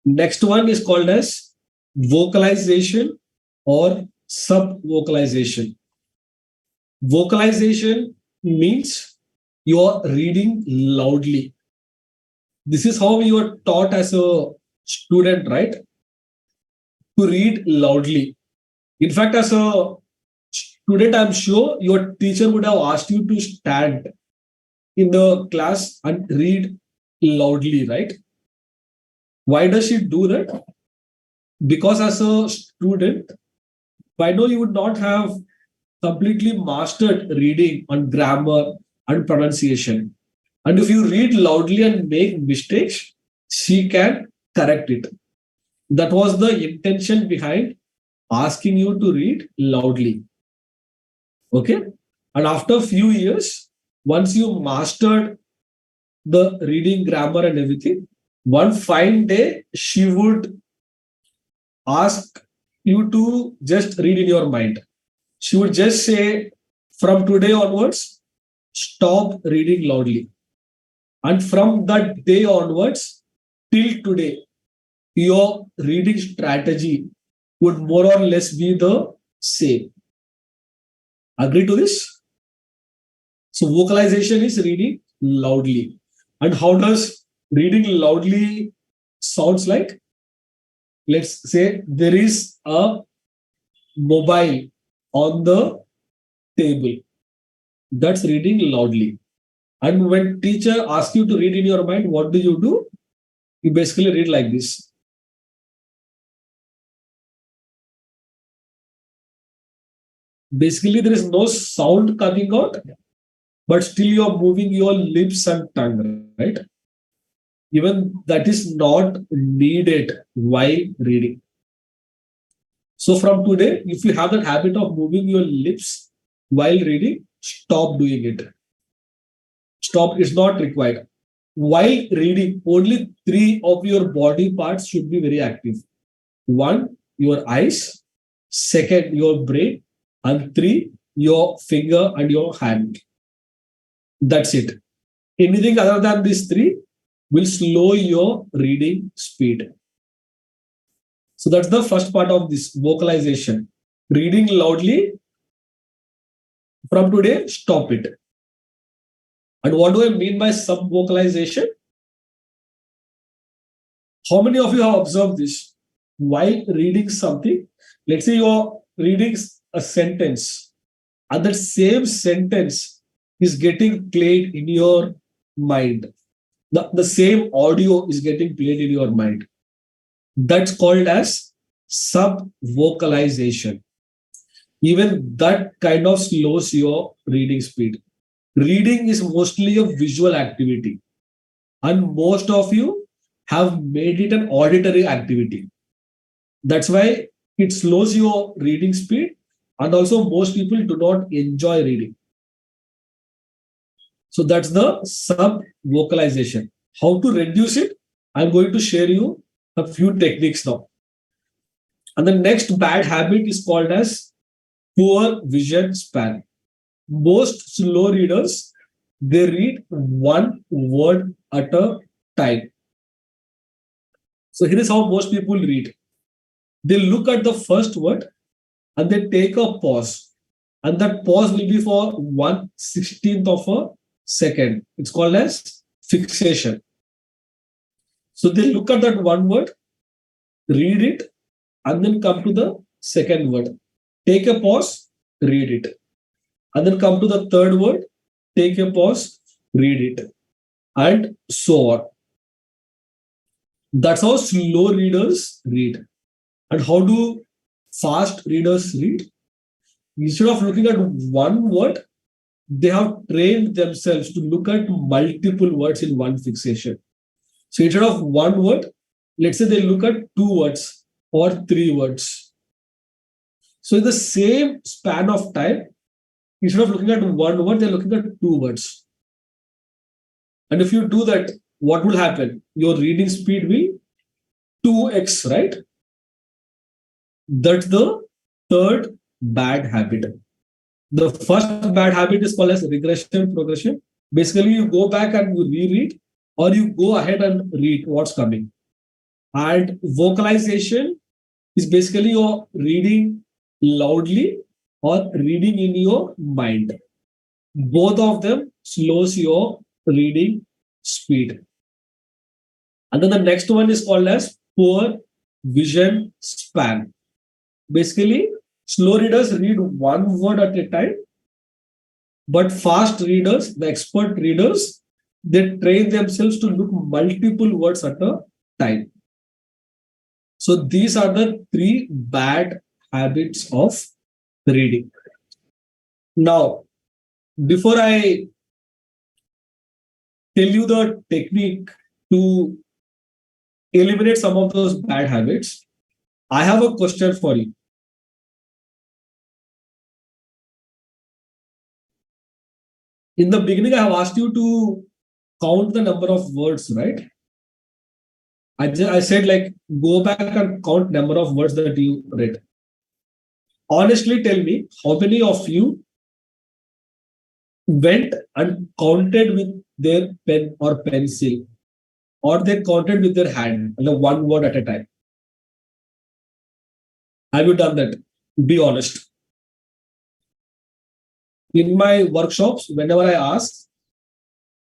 Next one is called as vocalization or sub-vocalization. Vocalization means you are reading loudly. This is how you are taught as a student, right? To read loudly. In fact, as a student, I'm sure your teacher would have asked you to stand in the class and read loudly, right? Why does she do that? Because as a student, by now you would not have completely mastered reading and grammar and pronunciation. And if you read loudly and make mistakes, she can correct it. That was the intention behind asking you to read loudly. Okay? And after a few years, once you mastered the reading, grammar, and everything, one fine day, she would ask you to just read in your mind. She would just say, from today onwards, stop reading loudly. And from that day onwards, till today, your reading strategy would more or less be the same. Agree to this? So vocalization is reading loudly. And how does reading loudly sounds like? Let's say there is a mobile on the table. That's reading loudly. And when teacher asks you to read in your mind, what do? You basically read like this. Basically, there is no sound coming out, but still you're moving your lips and tongue, right? Even that is not needed while reading. So from today, if you have that habit of moving your lips while reading, stop doing it. Stop, it's not required. While reading, only 3 of your body parts should be very active. 1, your eyes. 2, your brain. And 3, your finger and your hand. That's it. Anything other than these 3 will slow your reading speed. So that's the first part of this vocalization. Reading loudly. From today, stop it. And what do I mean by sub-vocalization? How many of you have observed this? While reading something, let's say you're reading a sentence, and that same sentence is getting played in your mind. The same audio is getting played in your mind. That's called as sub-vocalization. Even that kind of slows your reading speed. Reading is mostly a visual activity, and most of you have made it an auditory activity. That's why it slows your reading speed, and also most people do not enjoy reading. So that's the sub-vocalization. How to reduce it? I'm going to share you a few techniques now. And the next bad habit is called as poor vision span. Most slow readers, they read one word at a time. So here is how most people read. They look at the first word and they take a pause. And that pause will be for 1/16th of a second. It's called as fixation. So they look at that one word, read it, and then come to the second word. Take a pause, read it. And then come to the third word, take a pause, read it. And so on. That's how slow readers read. And how do fast readers read? Instead of looking at one word, they have trained themselves to look at multiple words in one fixation. So instead of one word, let's say they look at 2 words or 3 words. So in the same span of time, instead of looking at one word, they're looking at 2 words. And if you do that, what will happen? Your reading speed will 2x, right? That's the third bad habit. The first bad habit is called as regression progression. Basically, you go back and you reread, or you go ahead and read what's coming. And vocalization is basically your reading loudly or reading in your mind. Both of them slows your reading speed. And then the next one is called as poor vision span. Basically, slow readers read one word at a time, but fast readers, the expert readers, they train themselves to look multiple words at a time. So these are the 3 bad habits of reading. Now, before I tell you the technique to eliminate some of those bad habits, I have a question for you. In the beginning, I have asked you to count the number of words, right? I said, like, go back and count number of words that you read. Honestly, tell me, how many of you went and counted with their pen or pencil, or they counted with their hand, one word at a time? Have you done that? Be honest. In my workshops, whenever I ask,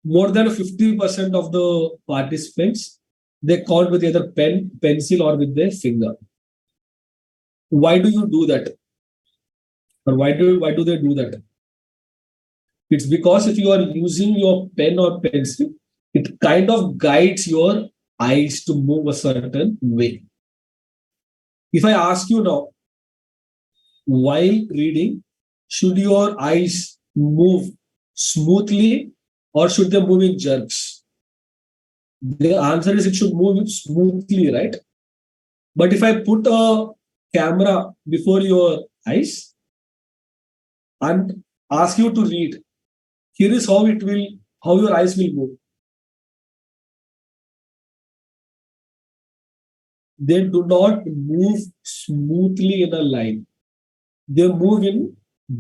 more than 50% of the participants, they count with either pen, pencil, or with their finger. Why do you do that? Or why do they do that? It's because if you are using your pen or pencil, it kind of guides your eyes to move a certain way. If I ask you now, while reading, should your eyes move smoothly or should they move in jerks? The answer is it should move smoothly, right? But if I put a camera before your eyes and ask you to read. Here is how your eyes will move. They do not move smoothly in a line. They move in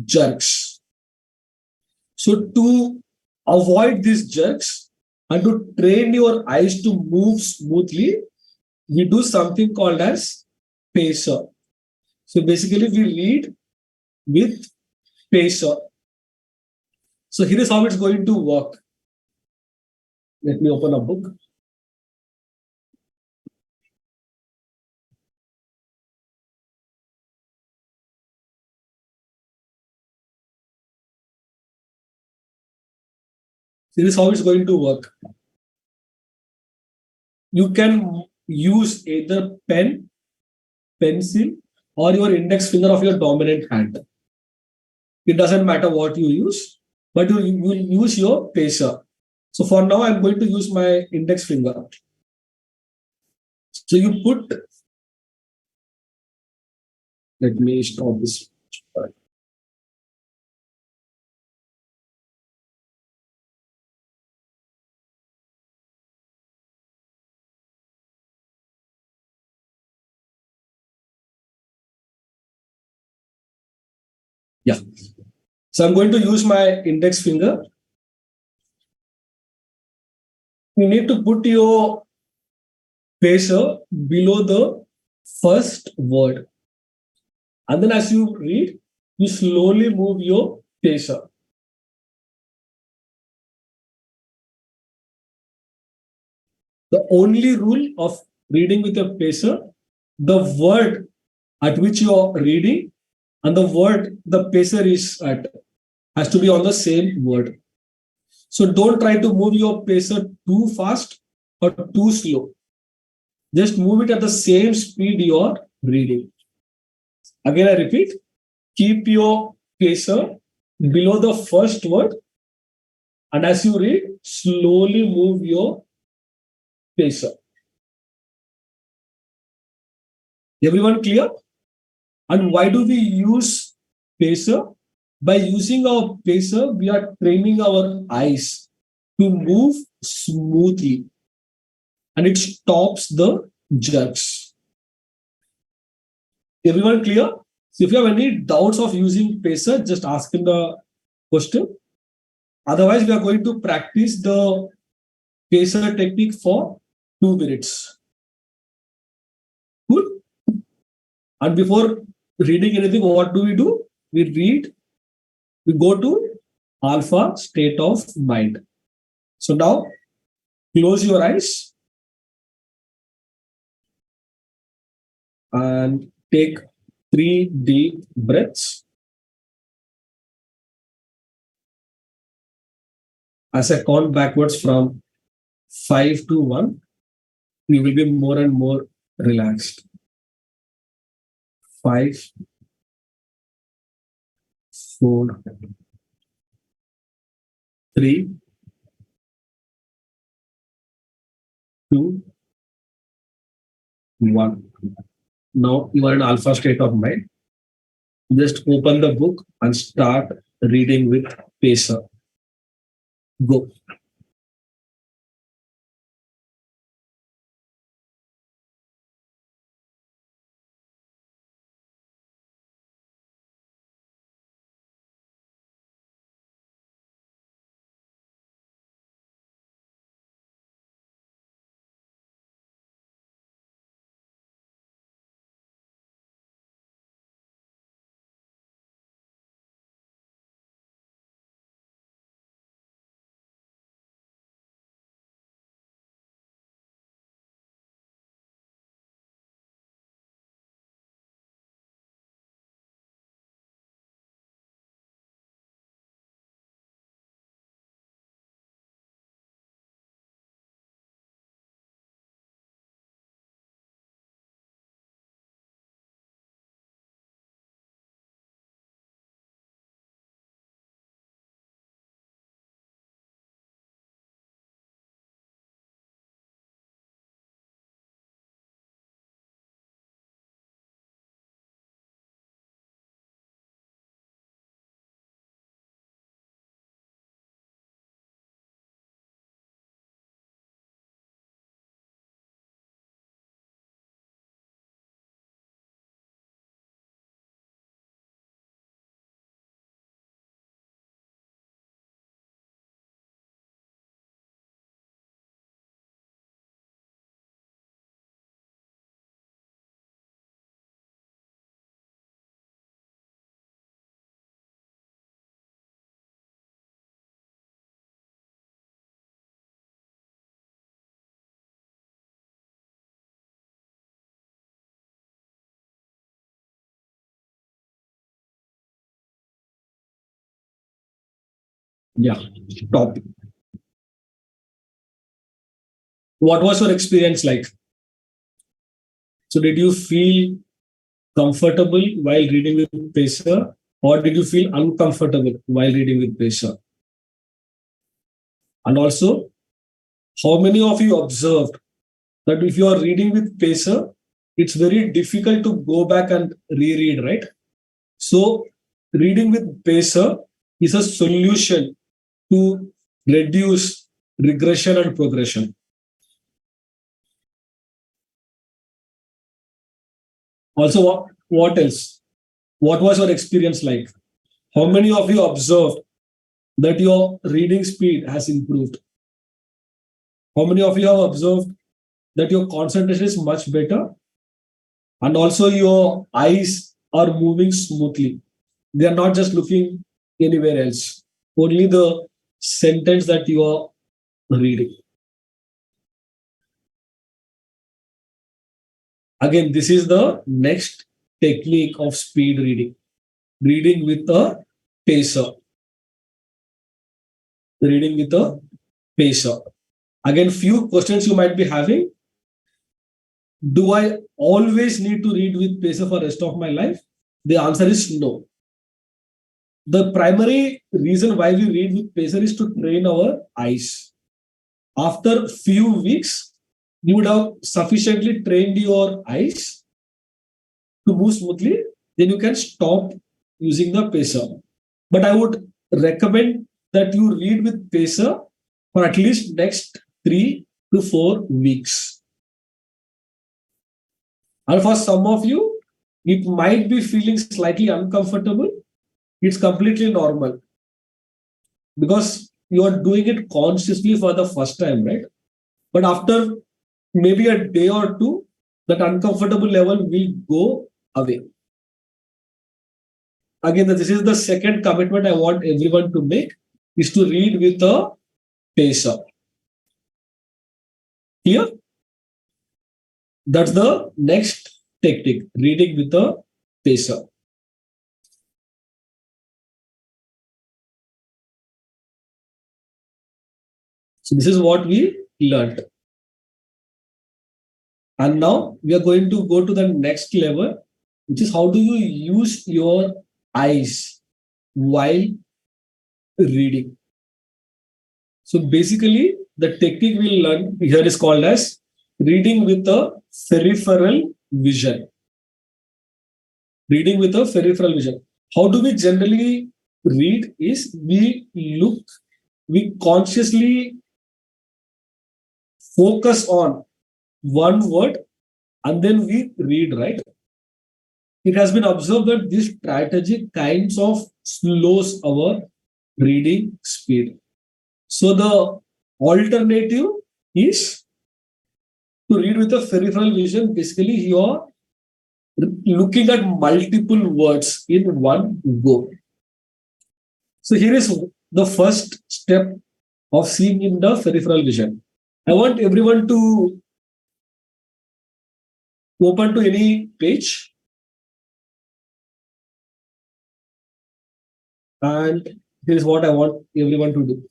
jerks. So to avoid these jerks and to train your eyes to move smoothly, we do something called as pacer. So basically we read with pacer. So here is how it's going to work. Let me open a book. This is how it's going to work. You can use either pen, pencil, or your index finger of your dominant hand. It doesn't matter what you use, but you will use your pacer. So for now, I'm going to use my index finger. So you put, let me stop this. Yeah. So I'm going to use my index finger. You need to put your pacer below the first word. And then as you read, you slowly move your pacer. The only rule of reading with a pacer, the word at which you are reading and the word the pacer is at has to be on the same word. So don't try to move your pacer too fast or too slow. Just move it at the same speed you are reading. Again, I repeat, keep your pacer below the first word, and as you read, slowly move your pacer. Everyone clear? And why do we use pacer? By using our pacer, we are training our eyes to move smoothly, and it stops the jerks. Everyone clear? So if you have any doubts of using pacer, just ask in the question. Otherwise, we are going to practice the pacer technique for 2 minutes. Cool? And before reading anything, what do? We read, we go to alpha state of mind. So now close your eyes and take 3 deep breaths. As I count backwards from 5 to 1, you will be more and more relaxed. 5, 4, 3, 2, 1. Now you are in alpha state of mind. Just open the book and start reading with pacer. Go. Yeah, top. What was your experience like? So did you feel comfortable while reading with pacer, or did you feel uncomfortable while reading with pacer? And also, how many of you observed that if you are reading with pacer, it's very difficult to go back and reread, right? So reading with pacer is a solution to reduce regression and progression. Also, what else? What was your experience like? How many of you observed that your reading speed has improved? How many of you have observed that your concentration is much better? And also your eyes are moving smoothly. They are not just looking anywhere else. Only the sentence that you are reading. Again, this is the next technique of speed reading. Reading with a pacer. Reading with a pacer. Again, few questions you might be having. Do I always need to read with pacer for the rest of my life? The answer is no. The primary reason why we read with pacer is to train our eyes. After few weeks, you would have sufficiently trained your eyes to move smoothly, then you can stop using the pacer. But I would recommend that you read with pacer for at least next 3 to 4 weeks. And for some of you, it might be feeling slightly uncomfortable. It's completely normal because you are doing it consciously for the first time, right? But after maybe a day or two, that uncomfortable level will go away. Again, this is the second commitment I want everyone to make, is to read with a pacer. Here, that's the next technique, reading with a pacer. So this is what we learned. And now we are going to go to the next level, which is how do you use your eyes while reading. So basically, the technique we learn here is called as reading with a peripheral vision. Reading with a peripheral vision. How do we generally read? Is we consciously focus on one word and then we read, right? It has been observed that this strategy kinds of slows our reading speed. So the alternative is to read with a peripheral vision. Basically, you are looking at multiple words in one go. So here is the first step of seeing in the peripheral vision. I want everyone to open to any page, and here is what I want everyone to do.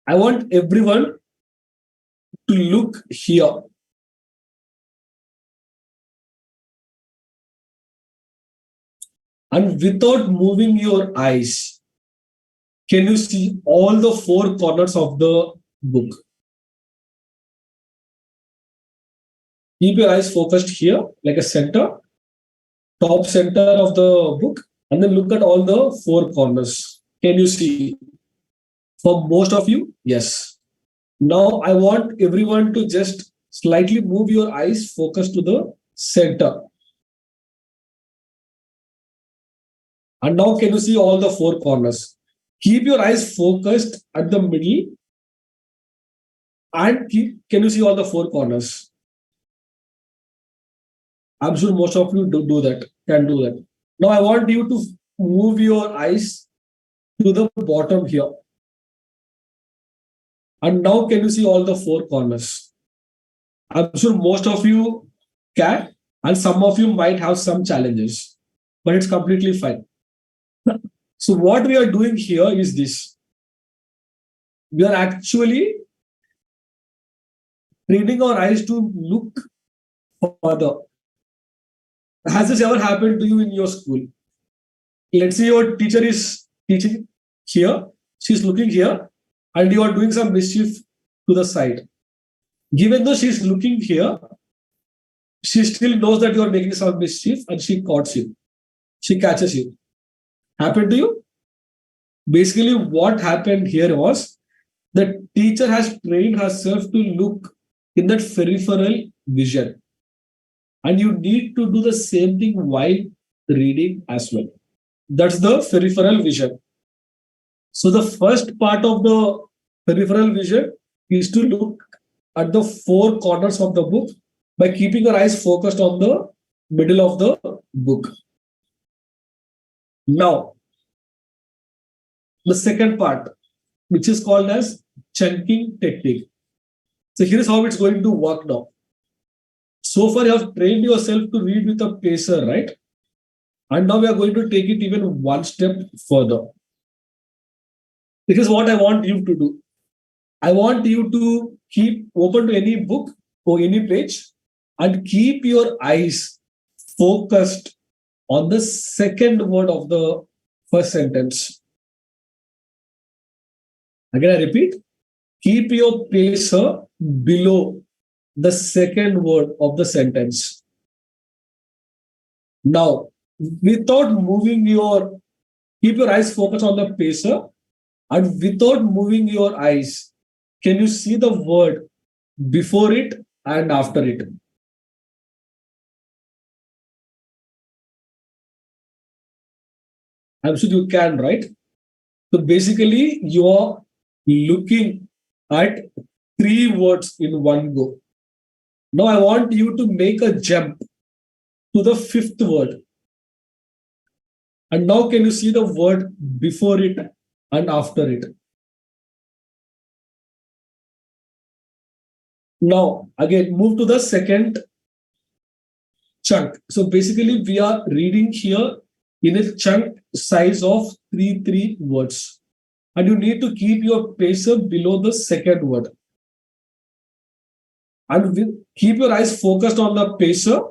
I want everyone to look here. And without moving your eyes, can you see all the four corners of the book? Keep your eyes focused here, like a center, top center of the book, and then look at all the four corners. Can you see? For most of you, yes. Now I want everyone to just slightly move your eyes focus to the center. And now can you see all the four corners? Keep your eyes focused at the middle and can you see all the four corners? I'm sure most of you do that, can do that. Now I want you to move your eyes to the bottom here. And now can you see all the four corners? I'm sure most of you can. And some of you might have some challenges, but it's completely fine. So what we are doing here is this. We are actually training our eyes to look further. Has this ever happened to you in your school? Let's say your teacher is teaching here, she's looking here, and you are doing some mischief to the side. Given though she's looking here, she still knows that you are making some mischief and she caught you. She catches you. Happened to you? Basically, what happened here was the teacher has trained herself to look in that peripheral vision. And you need to do the same thing while reading as well. That's the peripheral vision. So the first part of the peripheral vision is to look at the four corners of the book by keeping your eyes focused on the middle of the book. Now, the second part, which is called as chunking technique. So here is how it's going to work now. So far, you have trained yourself to read with a pacer, right? And now we are going to take it even one step further. This is what I want you to do. I want you to keep open to any book or any page and keep your eyes focused on the second word of the first sentence. Again, I repeat, keep your pacer below the second word of the sentence. Now, without moving keep your eyes focused on the pacer, and without moving your eyes, can you see the word before it and after it? I'm sure you can, right? So basically, you're looking at three words in one go. Now I want you to make a jump to the fifth word. And now can you see the word before it and after it? Now, again, move to the second chunk. So basically, we are reading here in a chunk size of three words. And you need to keep your pacer below the second word. And keep your eyes focused on the pacer,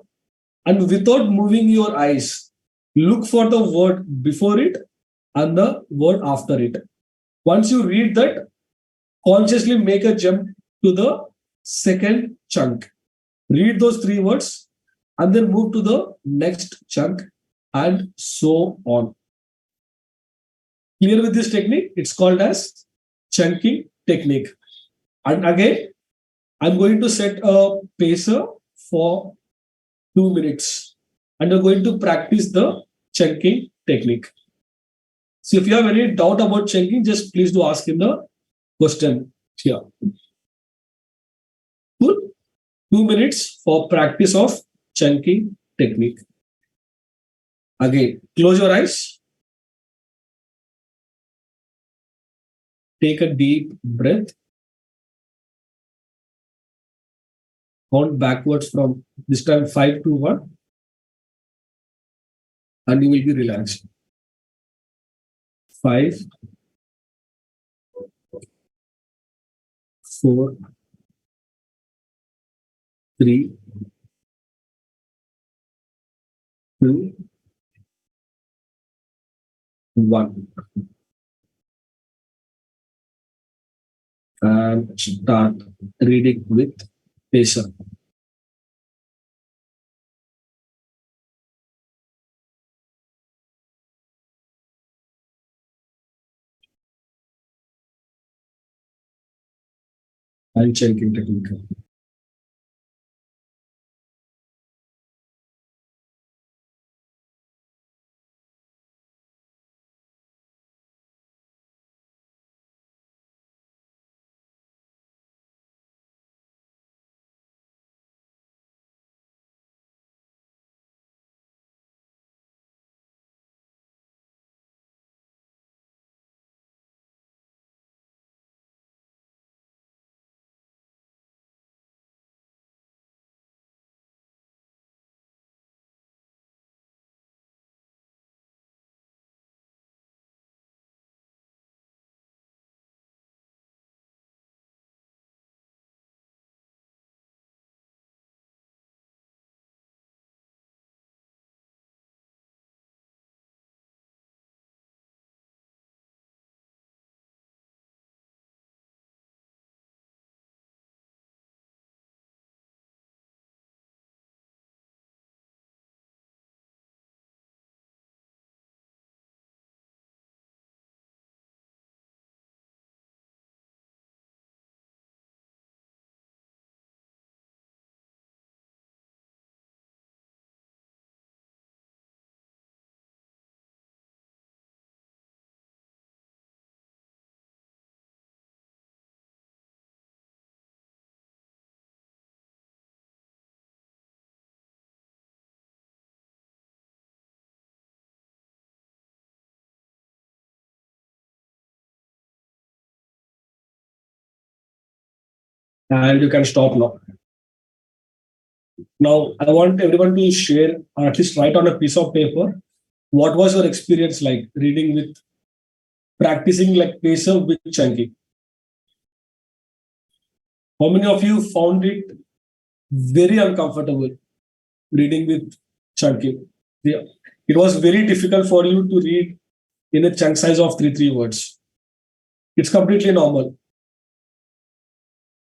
and without moving your eyes, look for the word before it and the word after it. Once you read that, consciously make a jump to the second chunk. Read those three words and then move to the next chunk and so on. Clear with this technique? It's called as chunking technique. And again, I'm going to set a pacer for 2 minutes and you're going to practice the chunking technique. So if you have any doubt about chunking, just please do ask in the question here. Cool. 2 minutes for practice of chunking technique. Again, close your eyes. Take a deep breath. Count backwards from this time 5 to 1. And you will be relaxed. 5, 4, 3, 2, 1. And start reading with patience. And checking technique. and you can stop now. Now, I want everyone to share, or at least write on a piece of paper, what was your experience like reading with, practicing like pacer with chunking? How many of you found it very uncomfortable reading with chunking? Yeah. It was very difficult for you to read in a chunk size of 3 words. It's completely normal.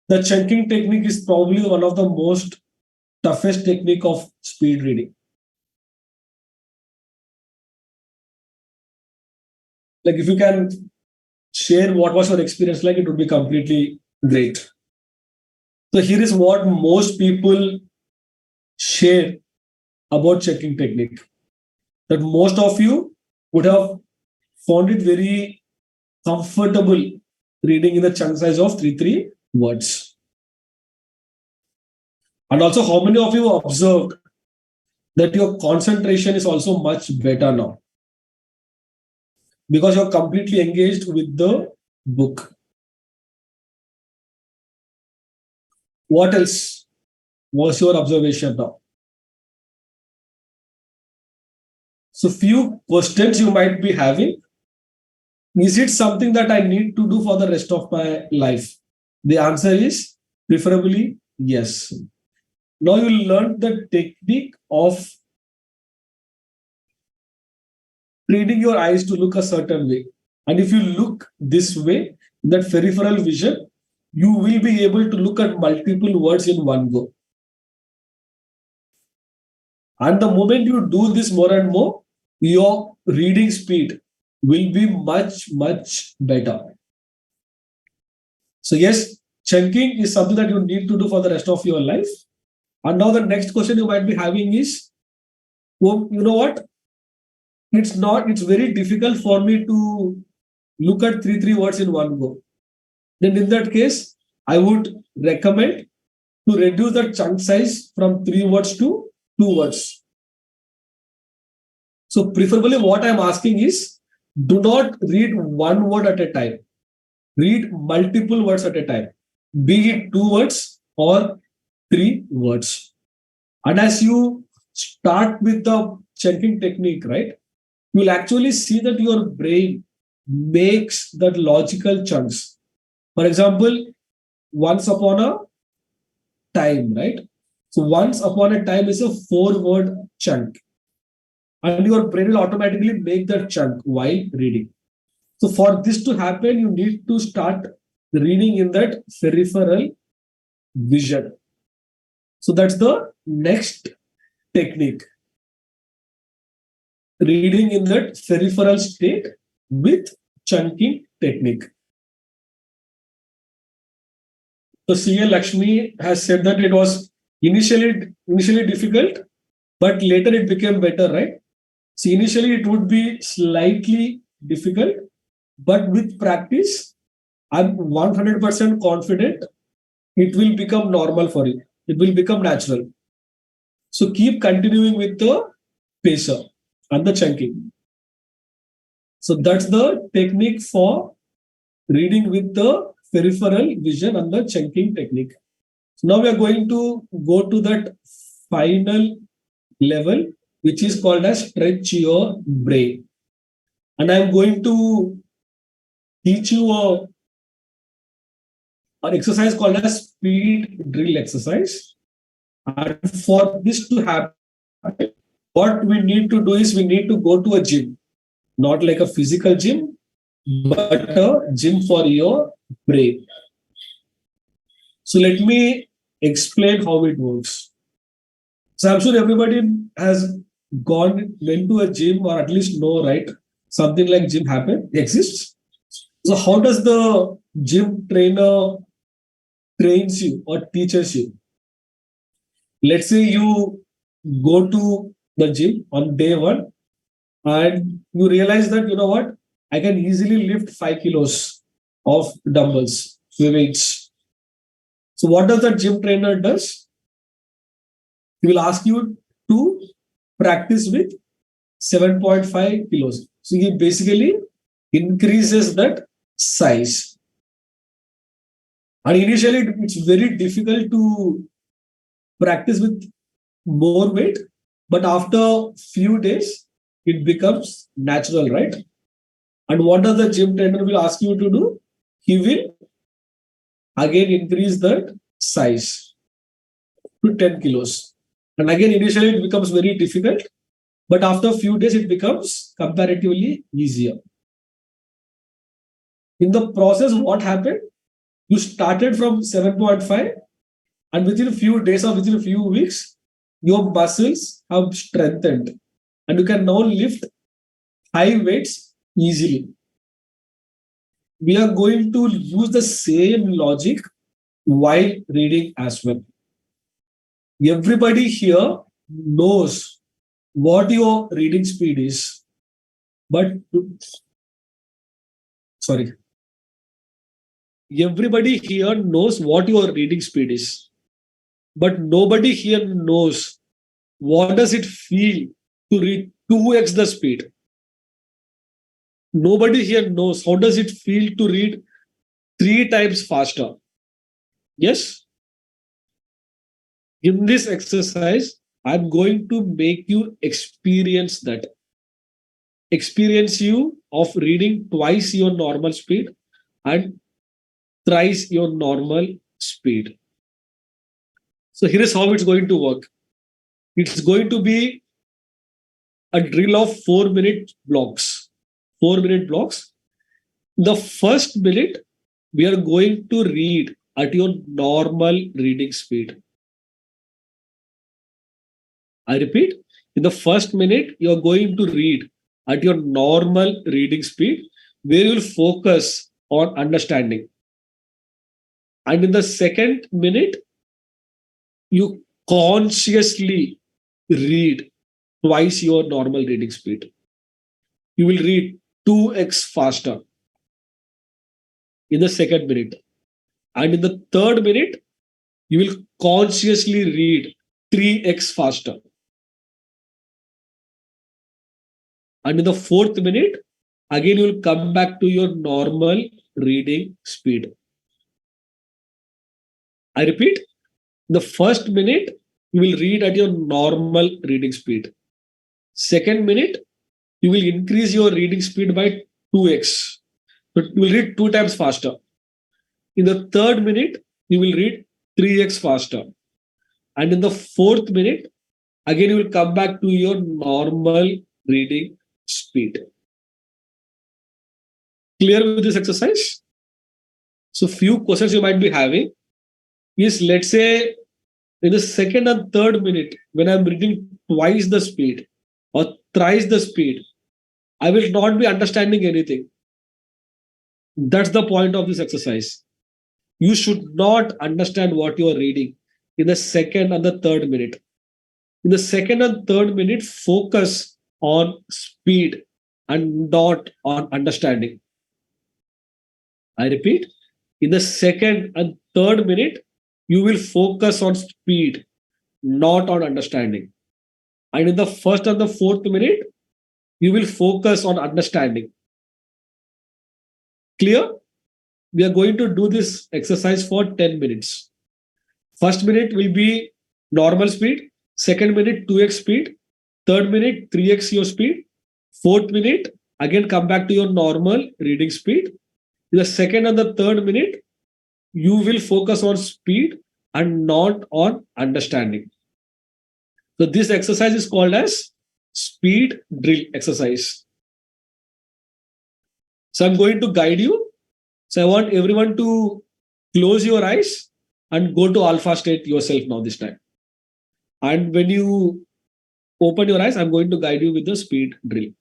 The chunking technique is probably one of the most toughest technique of speed reading. Like if you can share what was your experience like, it would be completely great. So here is what most people share about checking technique. That most of you would have found it very comfortable reading in the chunk size of 3 words. And also, how many of you observed that your concentration is also much better now? Because you're completely engaged with the book. What else was your observation now? So few questions you might be having. Is it something that I need to do for the rest of my life? The answer is preferably yes. Now you learn the technique of training your eyes to look a certain way. And if you look this way, that peripheral vision, you will be able to look at multiple words in one go. And the moment you do this more and more, your reading speed will be much, much better. So yes, chunking is something that you need to do for the rest of your life. And now the next question you might be having is, well, you know what? It's very difficult for me to look at three words in one go. Then in that case, I would recommend to reduce the chunk size from 3 words to 2 words. So preferably what I'm asking is, do not read one word at a time. Read multiple words at a time, be it 2 words or 3 words. And as you start with the chunking technique, right, you'll actually see that your brain makes that logical chunks. For example, once upon a time, right? So once upon a time is a 4-word chunk. And your brain will automatically make that chunk while reading. So for this to happen, you need to start reading in that peripheral vision. So that's the next technique. Reading in that peripheral state with chunking technique. So C.L. Lakshmi has said that it was initially difficult, but later it became better, right? So initially it would be slightly difficult, but with practice, I'm 100% confident it will become normal for you. It will become natural. So keep continuing with the pacer and the chunking. So that's the technique for reading with the peripheral vision and the chunking technique. So now we are going to go to that final level, which is called as stretch your brain. And I'm going to teach you an exercise called as speed drill exercise. And for this to happen, what we need to do is we need to go to a gym, not like a physical gym, but a gym for your brain. So let me explain how it works. So I'm sure everybody has went to a gym or at least know, right? Something like gym exists. So how does the gym trainer trains you or teaches you? Let's say you go to the gym on day 1 and you realize that, you know what, I can easily lift 5 kilos of dumbbells, weights. So what does the gym trainer does? He will ask you to practice with 7.5 kilos. So he basically increases that size. And initially, it's very difficult to practice with more weight, but after few days, it becomes natural, right? And what does the gym trainer will ask you to do? He will again increase that size to 10 kilos. And again, initially it becomes very difficult, but after a few days, it becomes comparatively easier. In the process, what happened? You started from 7.5, and within a few days or within a few weeks, your muscles have strengthened, and you can now lift high weights easily. We are going to use the same logic while reading as well. Everybody here knows what your reading speed is, but sorry, everybody here knows what your reading speed is, but nobody here knows what does it feel to read 2x the speed. Nobody here knows how does it feel to read 3 times faster. Yes? In this exercise, I'm going to make you experience that. Experience you of reading twice your normal speed and thrice your normal speed. So here is how it's going to work. It's going to be a drill of 4-minute blocks. 4-minute blocks. The first minute, we are going to read at your normal reading speed. I repeat, in the first minute, you are going to read at your normal reading speed, where you will focus on understanding. And in the second minute, you consciously read twice your normal reading speed. You will read 2x faster in the second minute. And in the third minute, you will consciously read 3x faster. And in the fourth minute, again, you will come back to your normal reading speed. I repeat, the first minute, you will read at your normal reading speed. Second minute, you will increase your reading speed by 2x. So you will read 2 times faster. In the third minute, you will read 3x faster. And in the fourth minute, again, you will come back to your normal reading speed. Clear with this exercise? So few questions you might be having is, let's say, in the second and third minute, when I'm reading twice the speed or thrice the speed, I will not be understanding anything. That's the point of this exercise. You should not understand what you are reading in the second and the third minute. In the second and third minute, focus on speed and not on understanding. I repeat, in the second and third minute, you will focus on speed, not on understanding. And in the first and the fourth minute, you will focus on understanding. Clear? We are going to do this exercise for 10 minutes. First minute will be normal speed. Second minute, 2x speed. Third minute, 3x your speed. Fourth minute, again come back to your normal reading speed. In the second and the third minute, you will focus on speed and not on understanding. So this exercise is called as speed drill exercise. So I'm going to guide you. So I want everyone to close your eyes and go to alpha state yourself now this time. And when you open your eyes, I'm going to guide you with the speed drill.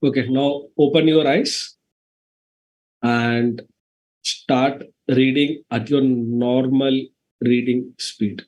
Okay, now open your eyes and start reading at your normal reading speed.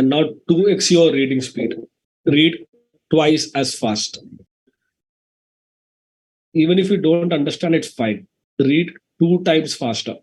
And now 2x your reading speed. Read twice as fast. Even if you don't understand, it's fine. Read 2 times faster.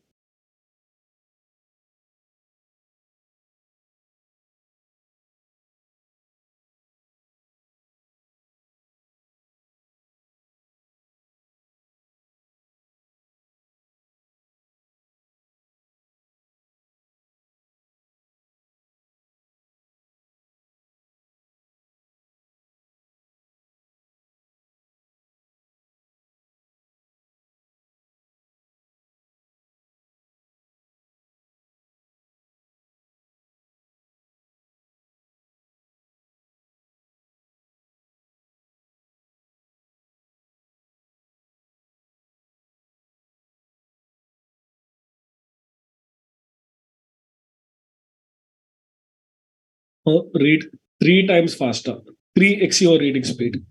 Read 3 times faster. 3x your reading speed.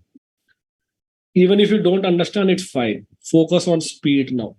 Even if you don't understand, it's fine. Focus on speed now.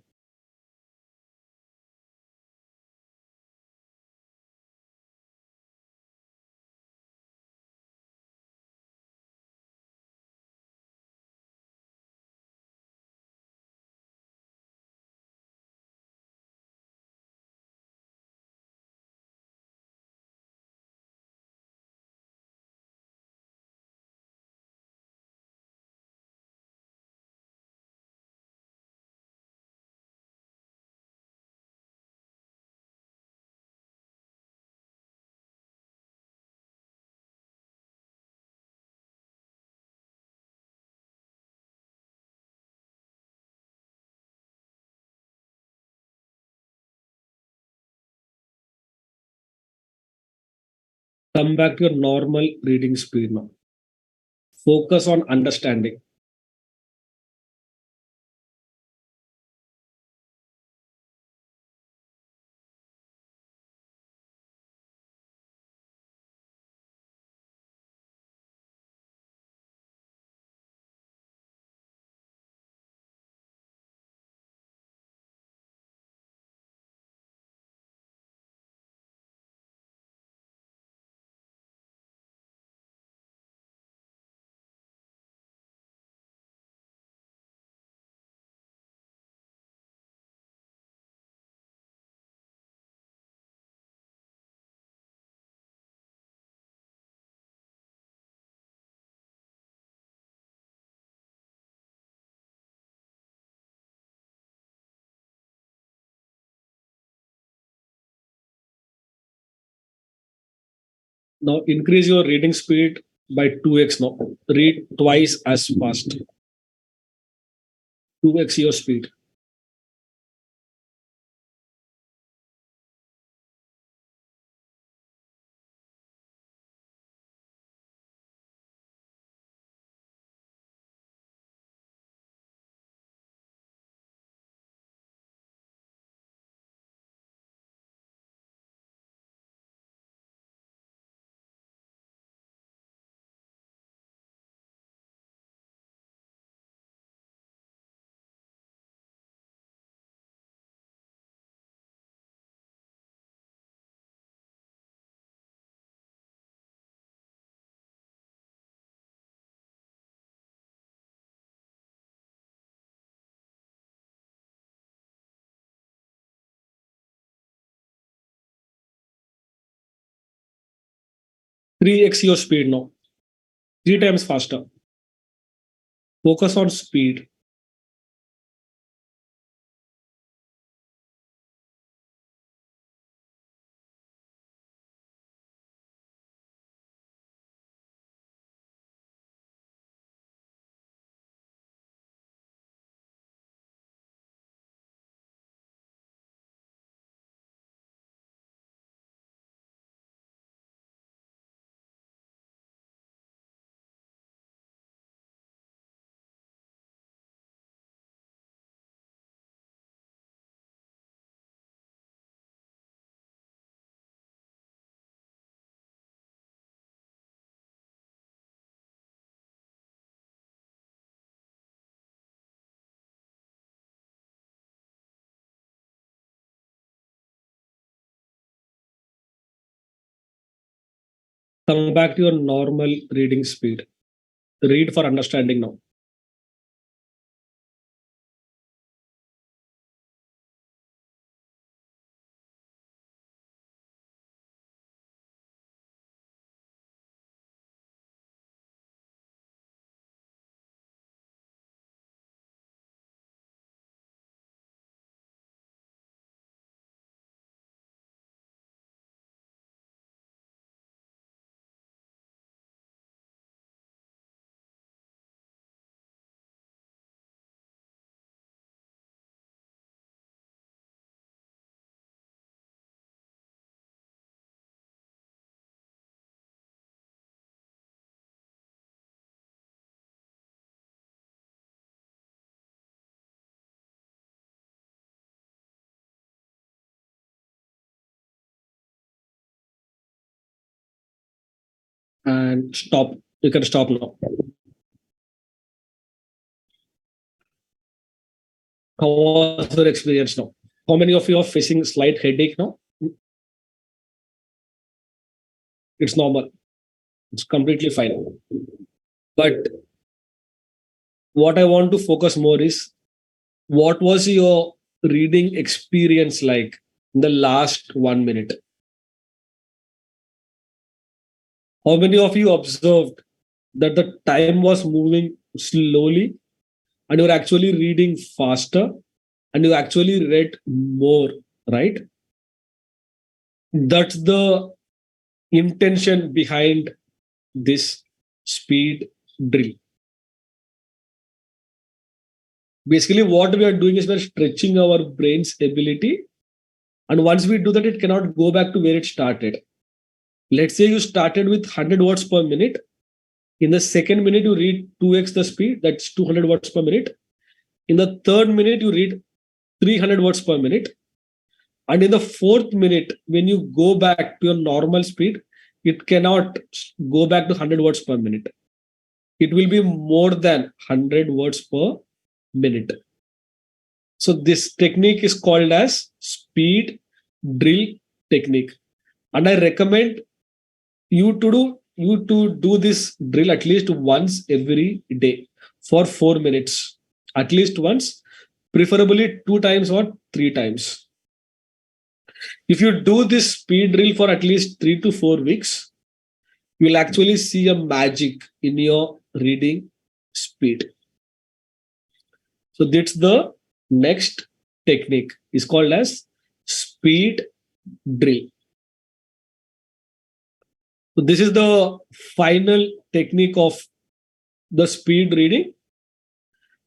Come back to your normal reading speed now. Focus on understanding. Now increase your reading speed by 2x now. Read twice as fast. 2x your speed. Three x your speed now. 3 times faster. Focus on speed. Come back to your normal reading speed. Read for understanding now. And stop. You can stop now. How was your experience now? How many of you are facing slight headache now? It's normal. It's completely fine. But what I want to focus more is, what was your reading experience like in the last 1 minute? How many of you observed that the time was moving slowly and you're actually reading faster and you actually read more, right? That's the intention behind this speed drill. Basically, what we are doing is we're stretching our brain's ability. And once we do that, it cannot go back to where it started. Let's say you started with 100 words per minute. In the second minute, you read 2x the speed, that's 200 words per minute. In the third minute, you read 300 words per minute. And in the fourth minute, when you go back to your normal speed, it cannot go back to 100 words per minute. It will be more than 100 words per minute. So this technique is called as speed drill technique. And I recommend you to do this drill at least once every day for 4 minutes. At least once, preferably 2 times or 3 times. If you do this speed drill for at least 3 to 4 weeks, you will actually see a magic in your reading speed. So that's the next technique. It's called as speed drill. So this is the final technique of the speed reading.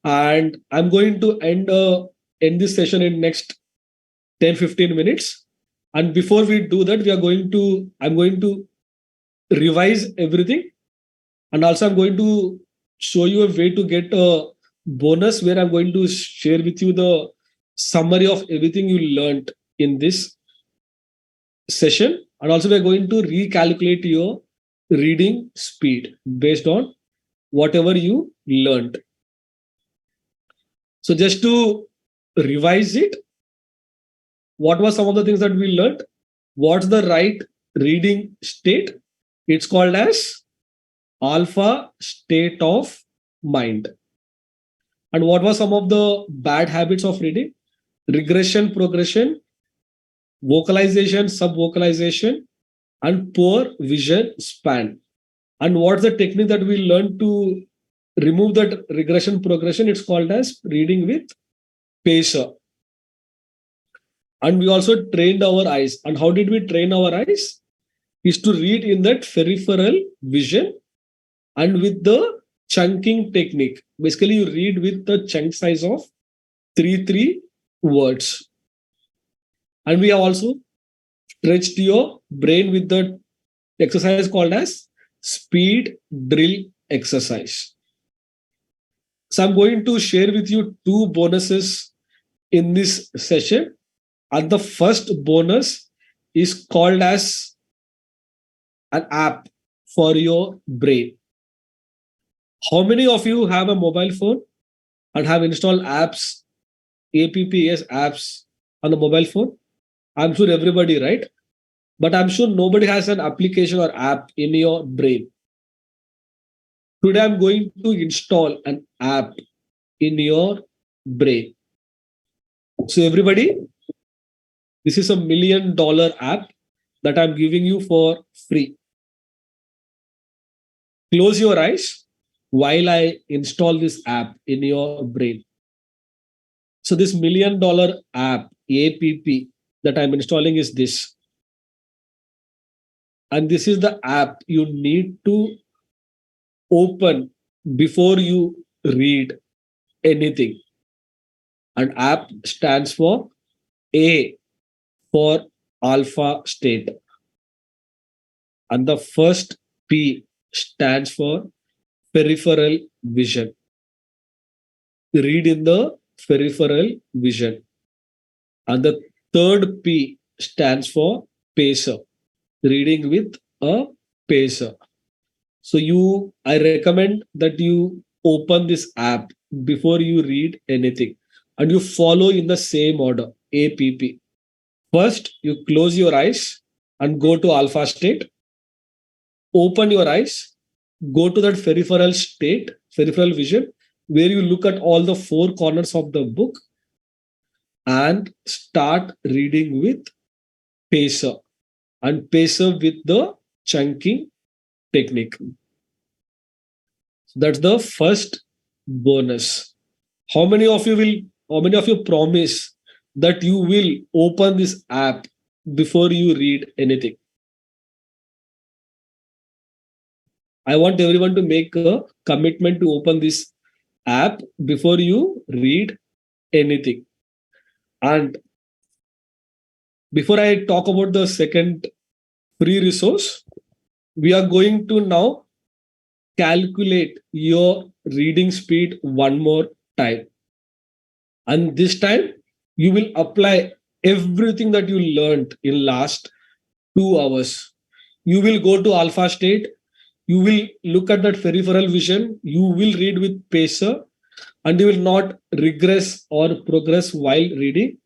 And I'm going to end this session in next 10-15 minutes. And before we do that, I'm going to revise everything. And also I'm going to show you a way to get a bonus where I'm going to share with you the summary of everything you learned in this session. And also we're going to recalculate your reading speed based on whatever you learned. So just to revise it, what were some of the things that we learned? What's the right reading state? It's called as alpha state of mind. And what were some of the bad habits of reading? Regression, progression, vocalization, sub-vocalization, and poor vision span. And what's the technique that we learned to remove that regression, progression? It's called as reading with pacer. And we also trained our eyes. And how did we train our eyes? Is to read in that peripheral vision and with the chunking technique. Basically, you read with the chunk size of 3 words. And we have also stretched your brain with the exercise called as speed drill exercise. So I'm going to share with you 2 bonuses in this session. And the first bonus is called as an app for your brain. How many of you have a mobile phone and have installed apps, apps on the mobile phone? I'm sure everybody, right? but I'm sure nobody has an application or app in your brain. Today, I'm going to install an app in your brain. So, everybody, this is $1 million app that I'm giving you for free. Close your eyes while I install this app in your brain. So, this $1 million app, APP, that I'm installing is this. And this is the app you need to open before you read anything. And app stands for A for alpha state. And the first P stands for peripheral vision. Read in the peripheral vision. And the third P stands for pacer. Reading with a pacer. So I recommend that you open this app before you read anything and you follow in the same order, APP. First, you close your eyes and go to alpha state. Open your eyes, go to that peripheral state, peripheral vision, where you look at all the four corners of the book and start reading with pacer and pacer with the chunking technique. That's the first bonus. How many of you promise that you will open this app before you read anything? I want everyone to make a commitment to open this app before you read anything. And before I talk about the second free resource, we are going to now calculate your reading speed one more time. And this time, you will apply everything that you learned in last 2 hours. You will go to alpha state. You will look at that peripheral vision. You will read with pacer and you will not regress or progress while reading.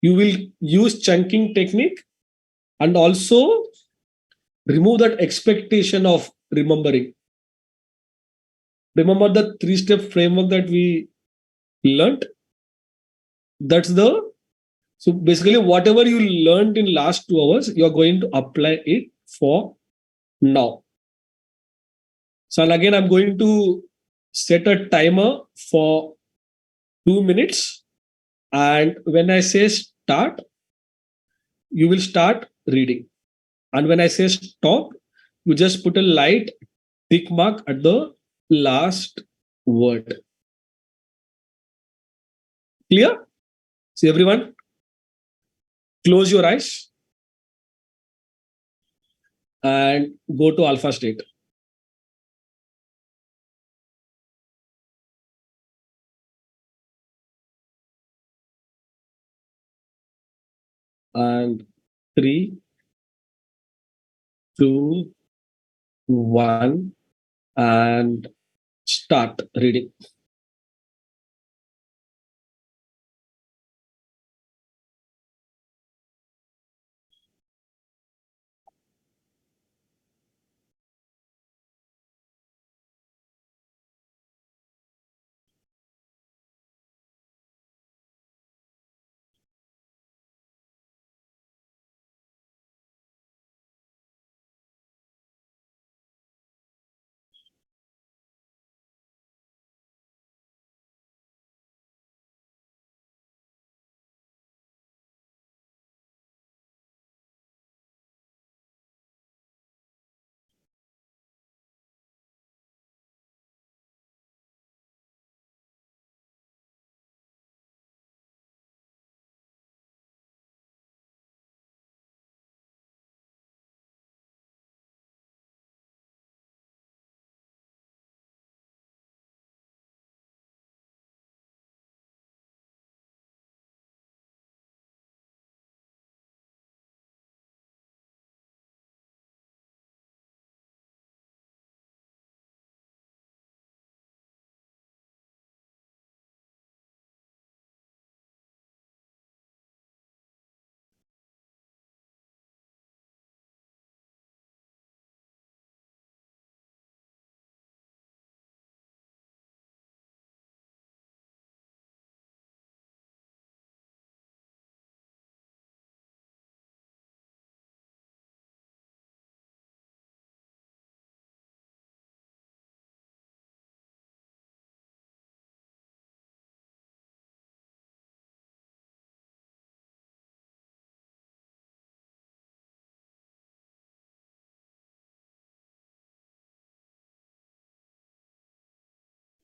You will use chunking technique and also remove that expectation of remembering. Remember the 3-step framework that we learned? That's the So basically, whatever you learned in last 2 hours, you're going to apply it for now. So again, I'm going to set a timer for 2 minutes. And when I say start, you will start reading. And when I say stop, you just put a light tick mark at the last word. Clear? So everyone, close your eyes and go to alpha state. And 3, 2, 1, and start reading.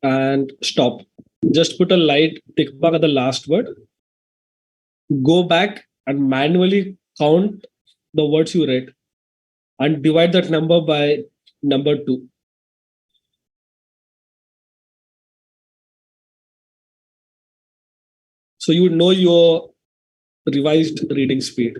and stop. Just put a light tick mark at the last word. Go back and manually count the words you read and divide that number by number 2. So you would know your revised reading speed.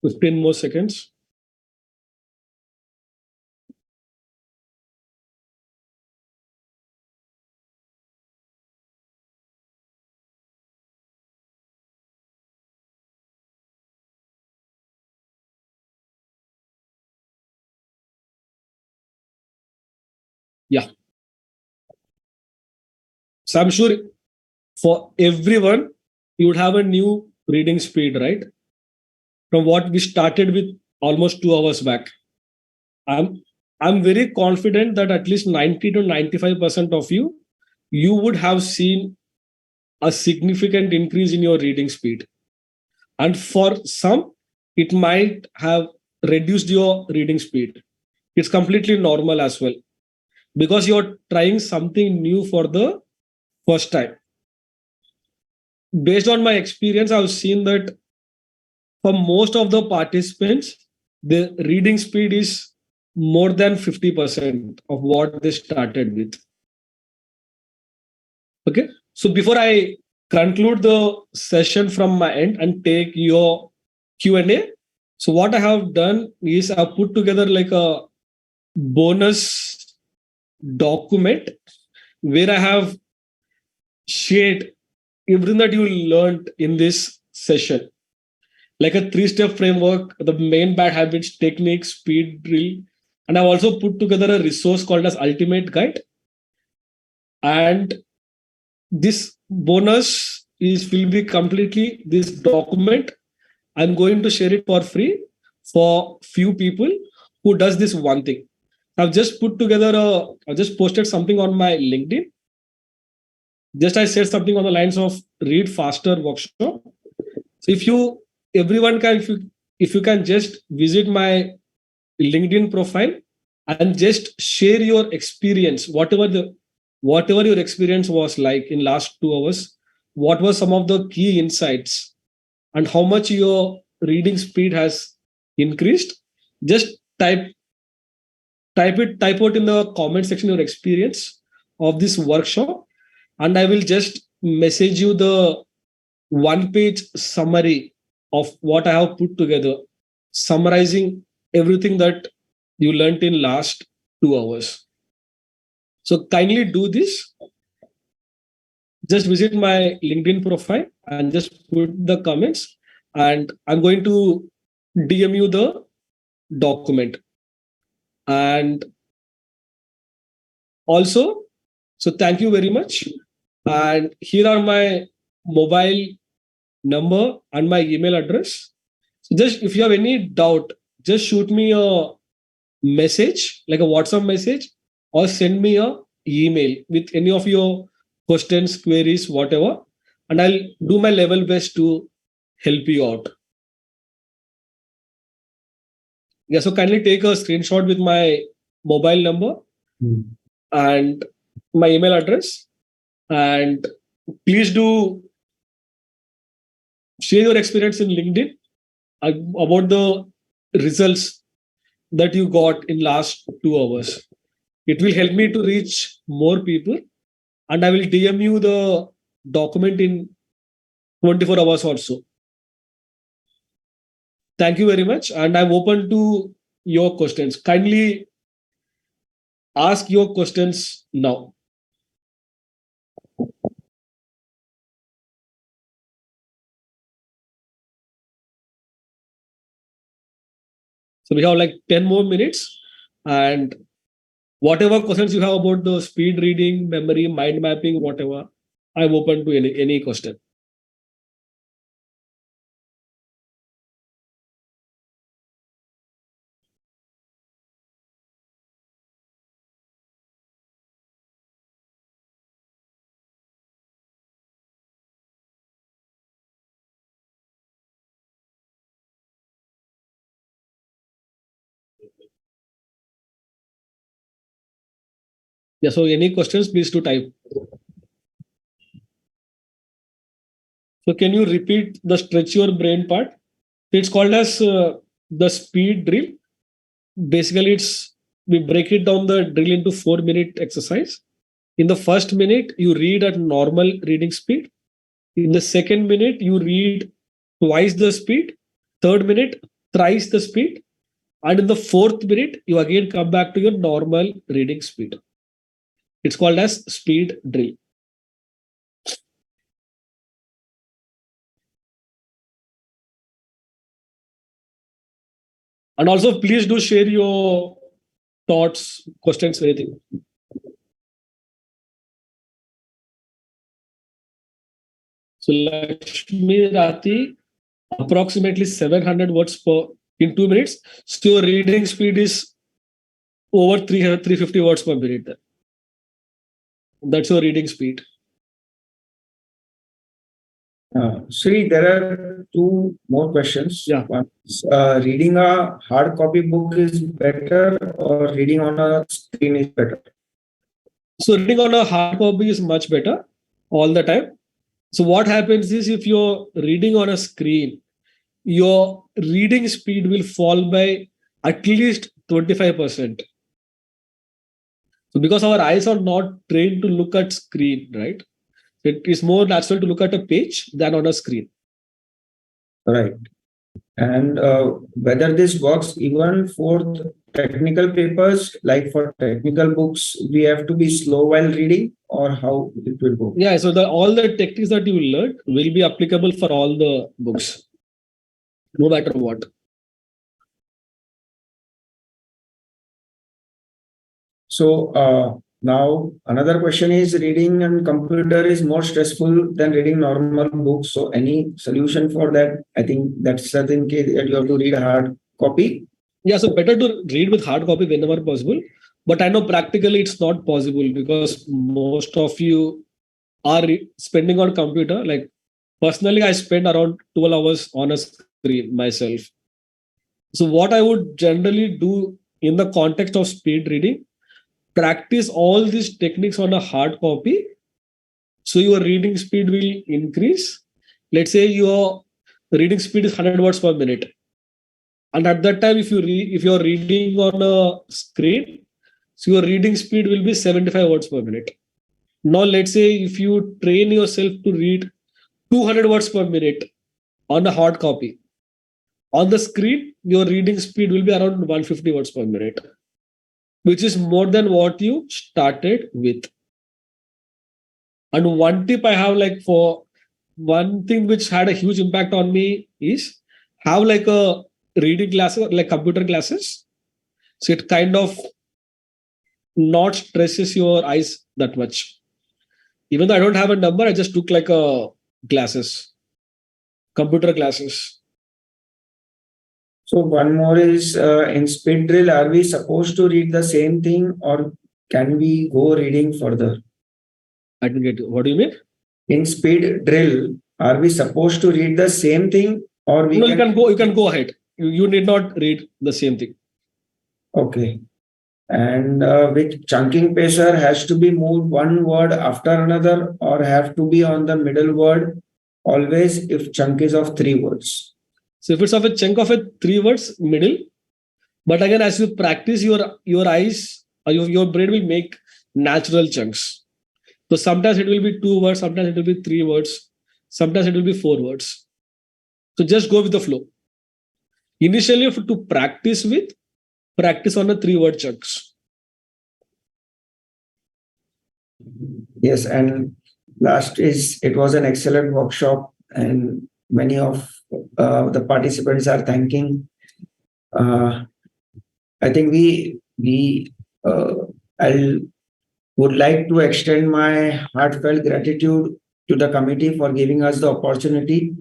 With 10 more seconds. Yeah. So I'm sure for everyone, you would have a new reading speed, right? From what we started with almost 2 hours back. I'm very confident that at least 90 to 95% of you would have seen a significant increase in your reading speed. And for some, it might have reduced your reading speed. It's completely normal as well because you're trying something new for the first time. Based on my experience, I've seen that for most of the participants, the reading speed is more than 50% of what they started with. Okay. So before I conclude the session from my end and take your Q&A, so what I have done is I've put together like a bonus document where I have shared everything that you learned in this session, like a 3-step framework, the main bad habits, techniques, speed drill. And I've also put together a resource called as Ultimate Guide. And this bonus will be completely this document. I'm going to share it for free for few people who does this one thing. I've just posted something on my LinkedIn. Just I said something on the lines of read faster workshop. So if you can just visit my LinkedIn profile and just share your experience, whatever your experience was like in last 2 hours, what were some of the key insights and how much your reading speed has increased. Just type out in the comment section your experience of this workshop, and I will just message you the 1-page summary of what I have put together, summarizing everything that you learned in last 2 hours. So kindly do this. Just visit my LinkedIn profile and just put the comments, and I'm going to DM you the document. And also, so thank you very much. And here are my mobile number and my email address. So just if you have any doubt, just shoot me a message, like a WhatsApp message, or send me a email with any of your questions, queries, whatever, and I'll do my level best to help you out. Yeah, so kindly take a screenshot with my mobile number and my email address, and please do share your experience in LinkedIn about the results that you got in last 2 hours. It will help me to reach more people, and I will DM you the document in 24 hours or so. Thank you very much, and I'm open to your questions. Kindly ask your questions now. So we have like 10 more minutes, and whatever questions you have about the speed reading, memory, mind mapping, whatever, I'm open to any question. Yeah, so any questions, please to type. So can you repeat the stretch your brain part? It's called as the speed drill. Basically, we break it down the drill into 4-minute exercise. In the first minute, you read at normal reading speed. In the second minute, you read twice the speed. Third minute, thrice the speed. And in the fourth minute, you again come back to your normal reading speed. It's called as speed drill. And also, please do share your thoughts, questions, anything. So Lakshmi Rati, approximately 700 words in 2 minutes. So your reading speed is over 300, 350 words per minute. That's your reading speed. Sri, there are two more questions. Yeah. One is, reading a hard copy book is better or reading on a screen is better? So reading on a hard copy is much better all the time. So what happens is if you're reading on a screen, your reading speed will fall by at least 25%. So because our eyes are not trained to look at screen, right? It is more natural to look at a page than on a screen. Right. And whether this works even for technical papers, like for technical books, we have to be slow while reading, or how it will go? Yeah, so all the techniques that you will learn will be applicable for all the books, no matter what. So now another question is, reading on computer is more stressful than reading normal books. So any solution for that? I think that's certain case that you have to read a hard copy. Yeah, so better to read with hard copy whenever possible. But I know practically it's not possible because most of you are spending on computer. Like personally, I spend around 12 hours on a screen myself. So what I would generally do in the context of speed reading, practice all these techniques on a hard copy. So your reading speed will increase. Let's say your reading speed is 100 words per minute. And at that time, if you're reading on a screen, so your reading speed will be 75 words per minute. Now, let's say if you train yourself to read 200 words per minute on a hard copy, on the screen, your reading speed will be around 150 words per minute, which is more than what you started with. And one tip I have, like for one thing which had a huge impact on me is have like a reading classes, like computer classes. So it kind of not stresses your eyes that much. Even though I don't have a number, I just took like a classes, computer classes. So one more is, in speed drill, are we supposed to read the same thing, or can we go reading further? I didn't get you. What do you mean? In speed drill, are we supposed to read the same thing, or we No, can... you can go ahead. You need not read the same thing. Okay. And with chunking pacer, has to be moved one word after another, or have to be on the middle word always if chunk is of 3 words? So if it's of a chunk of 3 words, middle. But again, as you practice, your eyes, your brain will make natural chunks. So sometimes it will be 2 words, sometimes it will be 3 words, sometimes it will be 4 words. So just go with the flow. Initially, to practice on the 3-word chunks. Yes, and last is, it was an excellent workshop, and many of the participants are thanking. I think I would like to extend my heartfelt gratitude to the committee for giving us the opportunity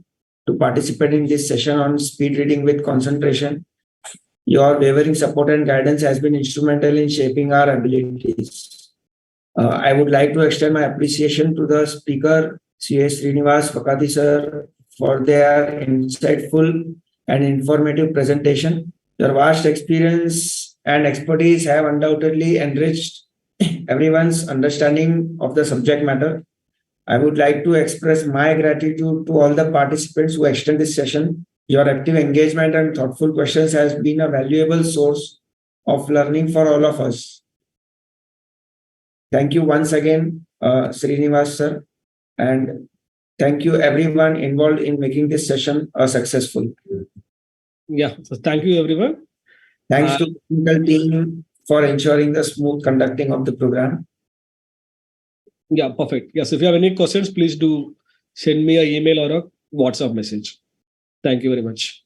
to participate in this session on speed reading with concentration. Your wavering support and guidance has been instrumental in shaping our abilities. I would like to extend my appreciation to the speaker, C.S. Srinivas Fakati sir, for their insightful and informative presentation. Your vast experience and expertise have undoubtedly enriched everyone's understanding of the subject matter. I would like to express my gratitude to all the participants who extend this session. Your active engagement and thoughtful questions has been a valuable source of learning for all of us. Thank you once again, Srinivas sir, and thank you everyone involved in making this session a successful. Yeah. So thank you, everyone. Thanks to the technical team for ensuring the smooth conducting of the program. Yeah, perfect. Yes, if you have any questions, please do send me an email or a WhatsApp message. Thank you very much.